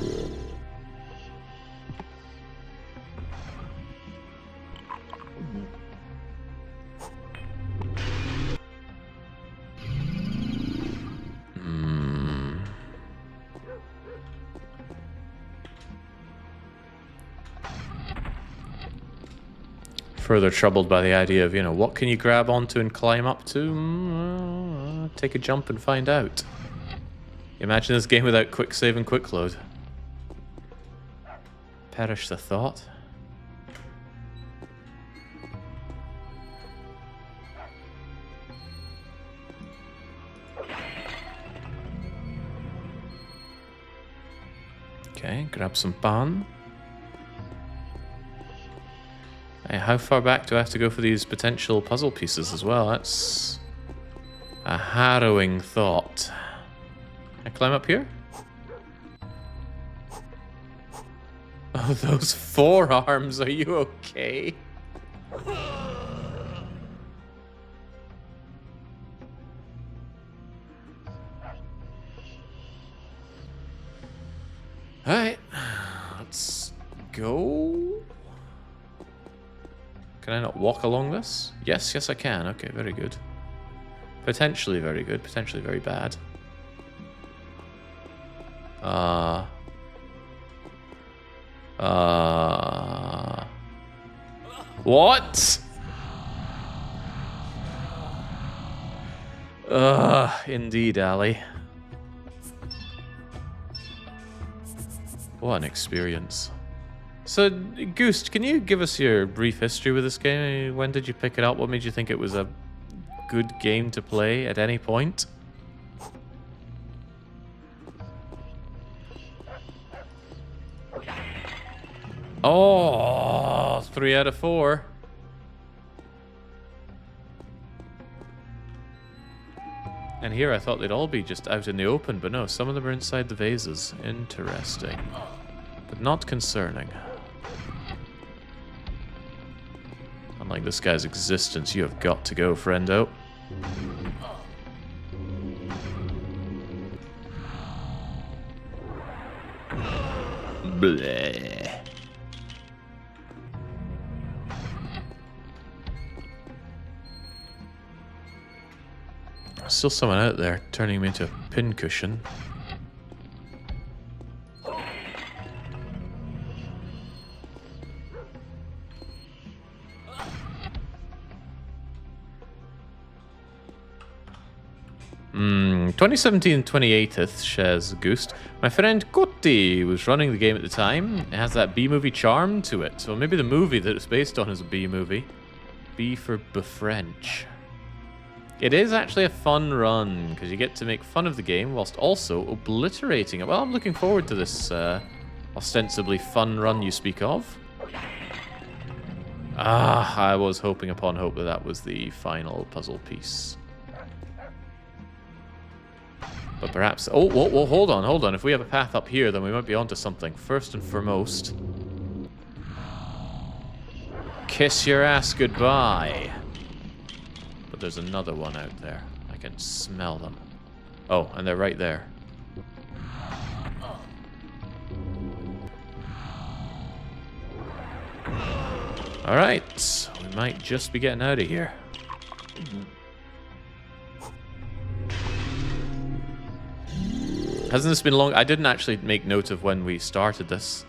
Further troubled by the idea of, you know, what can you grab onto and climb up to? Take a jump and find out. Imagine this game without quick save and quick load. Perish the thought. Okay, grab some pan. Hey, how far back do I have to go for these potential puzzle pieces as well? That's a harrowing thought. Can I climb up here? Oh, those forearms, are you okay? Alright, let's go. Can I not walk along this? Yes, yes I can. Okay, very good. Potentially very good, potentially very bad. What? Indeed, Ali. What an experience. So, Goose, can you give us your brief history with this game? When did you pick it up? What made you think it was a good game to play at any point? Oh, 3 out of 4. And here I thought they'd all be just out in the open, but no, some of them are inside the vases. Interesting. But not concerning. Unlike this guy's existence, you have got to go, friendo. Bleh. Still someone out there turning me into a pincushion. Hmm, 2017-28th, shares Goost. My friend Kotti was running the game at the time. It has that B-movie charm to it. So maybe the movie that it's based on is a B-movie. B for Befrench. It is actually a fun run, because you get to make fun of the game whilst also obliterating it. Well, I'm looking forward to this ostensibly fun run you speak of. Ah, I was hoping upon hope that that was the final puzzle piece. But perhaps... Oh, whoa, hold on. If we have a path up here, then we might be onto something. First and foremost... Kiss your ass goodbye. But there's another one out there. I can smell them. Oh, and they're right there. Alright, we might just be getting out of here. Hasn't this been long? I didn't actually make note of when we started this.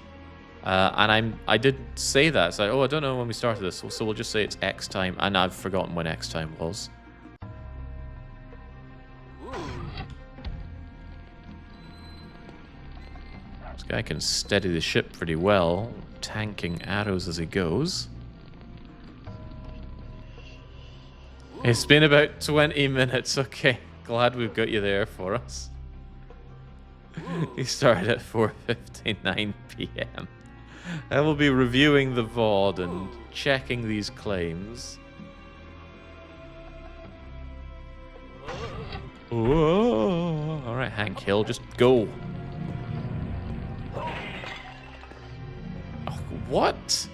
And I did say that. It's like, oh, I don't know when we started this. So we'll just say it's X time. And I've forgotten when X time was. This guy can steady the ship pretty well, tanking arrows as he goes. It's been about 20 minutes. Okay, glad we've got you there for us. He started at 4:59 p.m. I will be reviewing the VOD and checking these claims. Whoa. All right, Hank Hill, just go. Oh, what?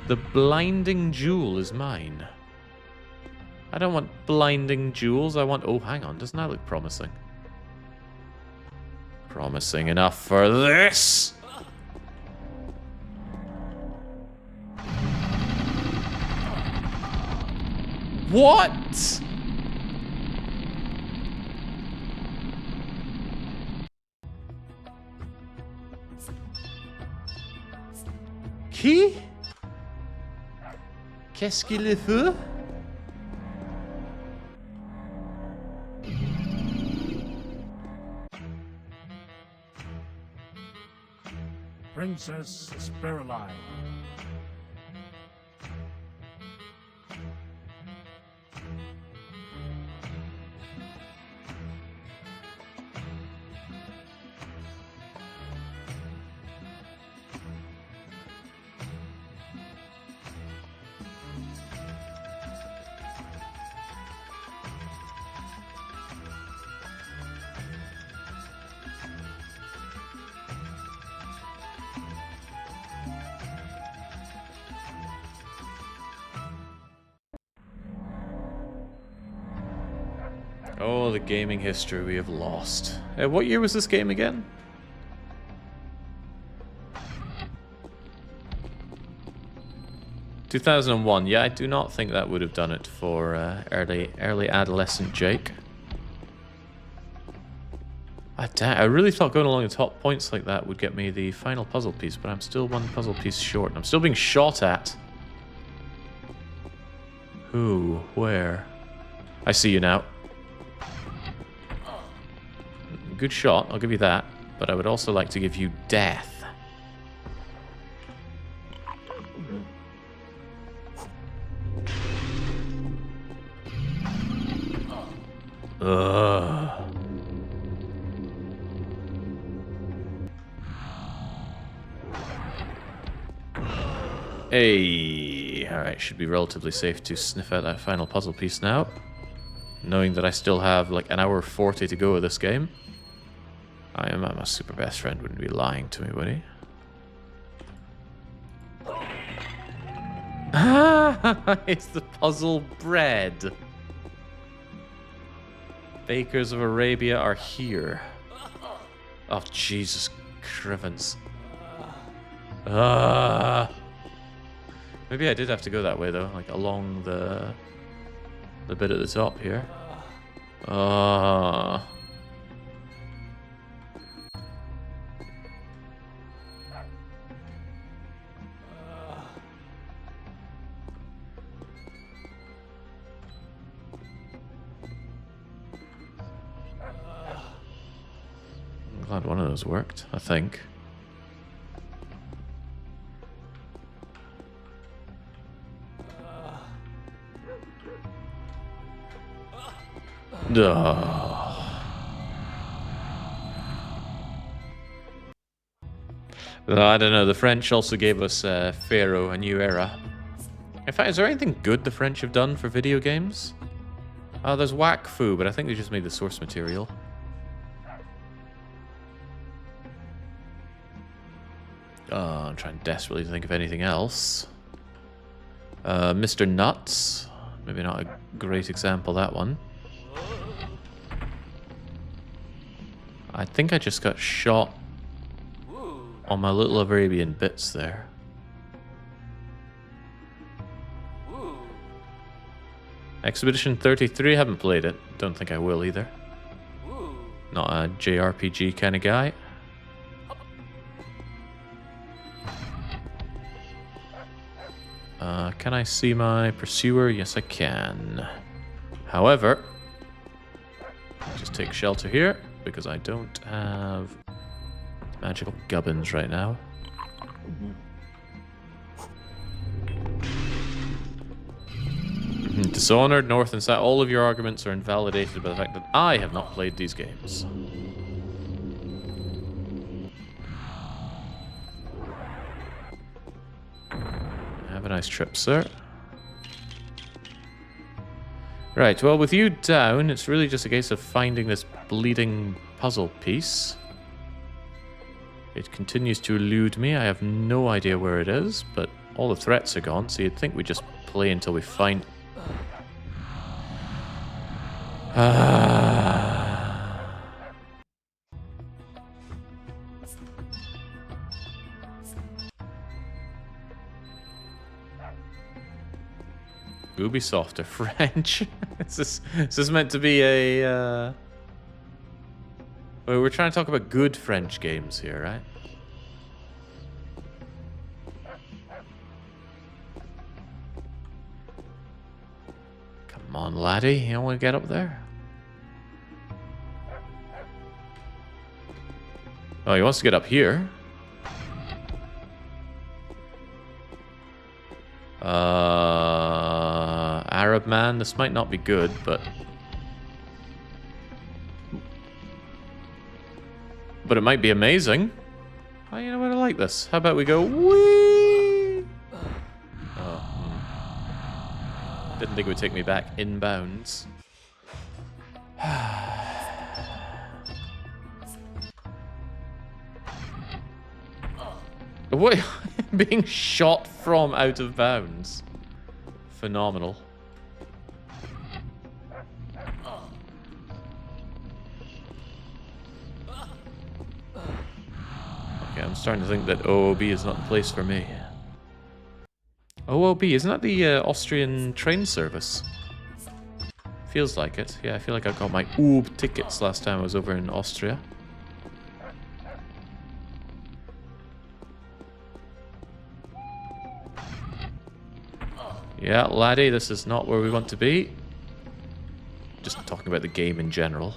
The blinding jewel is mine. I don't want blinding jewels. I want... Oh, hang on. Doesn't that look promising? Promising enough for this. What? Qui? Qu'est-ce qu'il fait? Princess Spiraline. Oh, the gaming history we have lost. What year was this game again? ...2001. Yeah, I do not think that would have done it for early adolescent Jake. I really thought going along the top points like that would get me the final puzzle piece, but I'm still one puzzle piece short. I'm still being shot at. Who? Where? I see you now. Good shot, I'll give you that. But I would also like to give you death. Ugh. Hey, alright, should be relatively safe to sniff out that final puzzle piece now. Knowing that I still have like an hour 40 to go of this game. My super best friend wouldn't be lying to me, would he? Ah, it's the puzzle bread. Bakers of Arabia are here. Oh, Jesus Crivens. Maybe I did have to go that way, though, like along the bit at the top here. I'm glad one of those worked, I think. I don't know, the French also gave us Pharaoh, A New Era. In fact, is there anything good the French have done for video games? Oh, there's Whack Fu, but I think they just made the source material. I'm trying desperately to think of anything else. Mr. Nuts. Maybe not a great example, that one. I think I just got shot on my little Arabian bits there. Expedition 33, haven't played it. Don't think I will either. Not a JRPG kind of guy. Can I see my pursuer? Yes, I can. However, just take shelter here because I don't have magical gubbins right now. Dishonored, North and South. All of your arguments are invalidated by the fact that I have not played these games. Have a nice trip, sir. Right, well, with you down, it's really just a case of finding this bleeding puzzle piece. It continues to elude me. I have no idea where it is, but all the threats are gone, so you'd think we just play until we find... Ubisoft are French. Is this meant to be a... Well, we're trying to talk about good French games here, right? Come on, laddie. You don't want to get up there? Oh, he wants to get up here. Arab man, this might not be good, but it might be amazing. Oh, you know what? I like this. How about we go whee? Oh, didn't think it would take me back inbounds. What? Being shot from out of bounds. Phenomenal. Okay, I'm starting to think that OOB is not the place for me. OOB, isn't that the Austrian train service? Feels like it. Yeah, I feel like I got my OOB tickets last time I was over in Austria. Yeah, laddie, this is not where we want to be. Just talking about the game in general.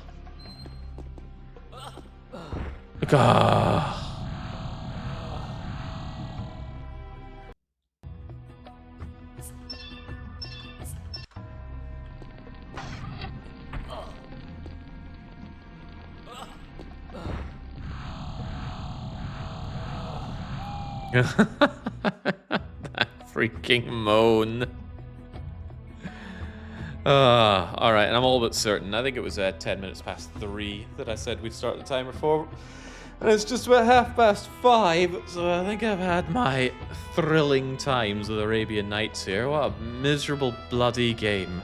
That freaking moan. Alright, and I'm all but certain. I think it was 10 minutes past 3 that I said we'd start the timer for. And it's just about 5:30, so I think I've had my thrilling times with Arabian Nights here. What a miserable bloody game.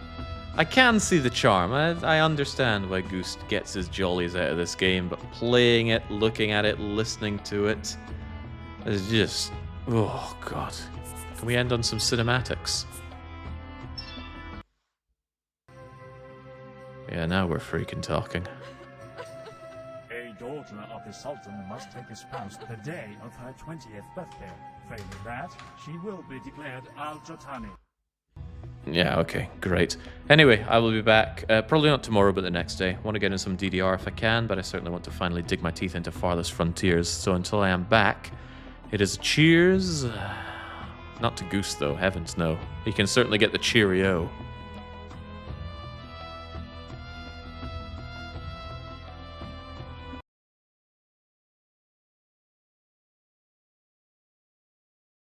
I can see the charm. I understand why Goose gets his jollies out of this game, but playing it, looking at it, listening to it is just... Oh, God. Can we end on some cinematics? Yeah, now we're freaking talking. A daughter of the Sultan must take a spouse the day of her 20th birthday. Failing that, she will be declared Al-Jatani. Yeah, okay, great. Anyway, I will be back, probably not tomorrow, but the next day. I want to get in some DDR if I can, but I certainly want to finally dig my teeth into Farthest Frontiers. So until I am back, it is cheers. Not to Goose, though, heavens no. He can certainly get the cheerio.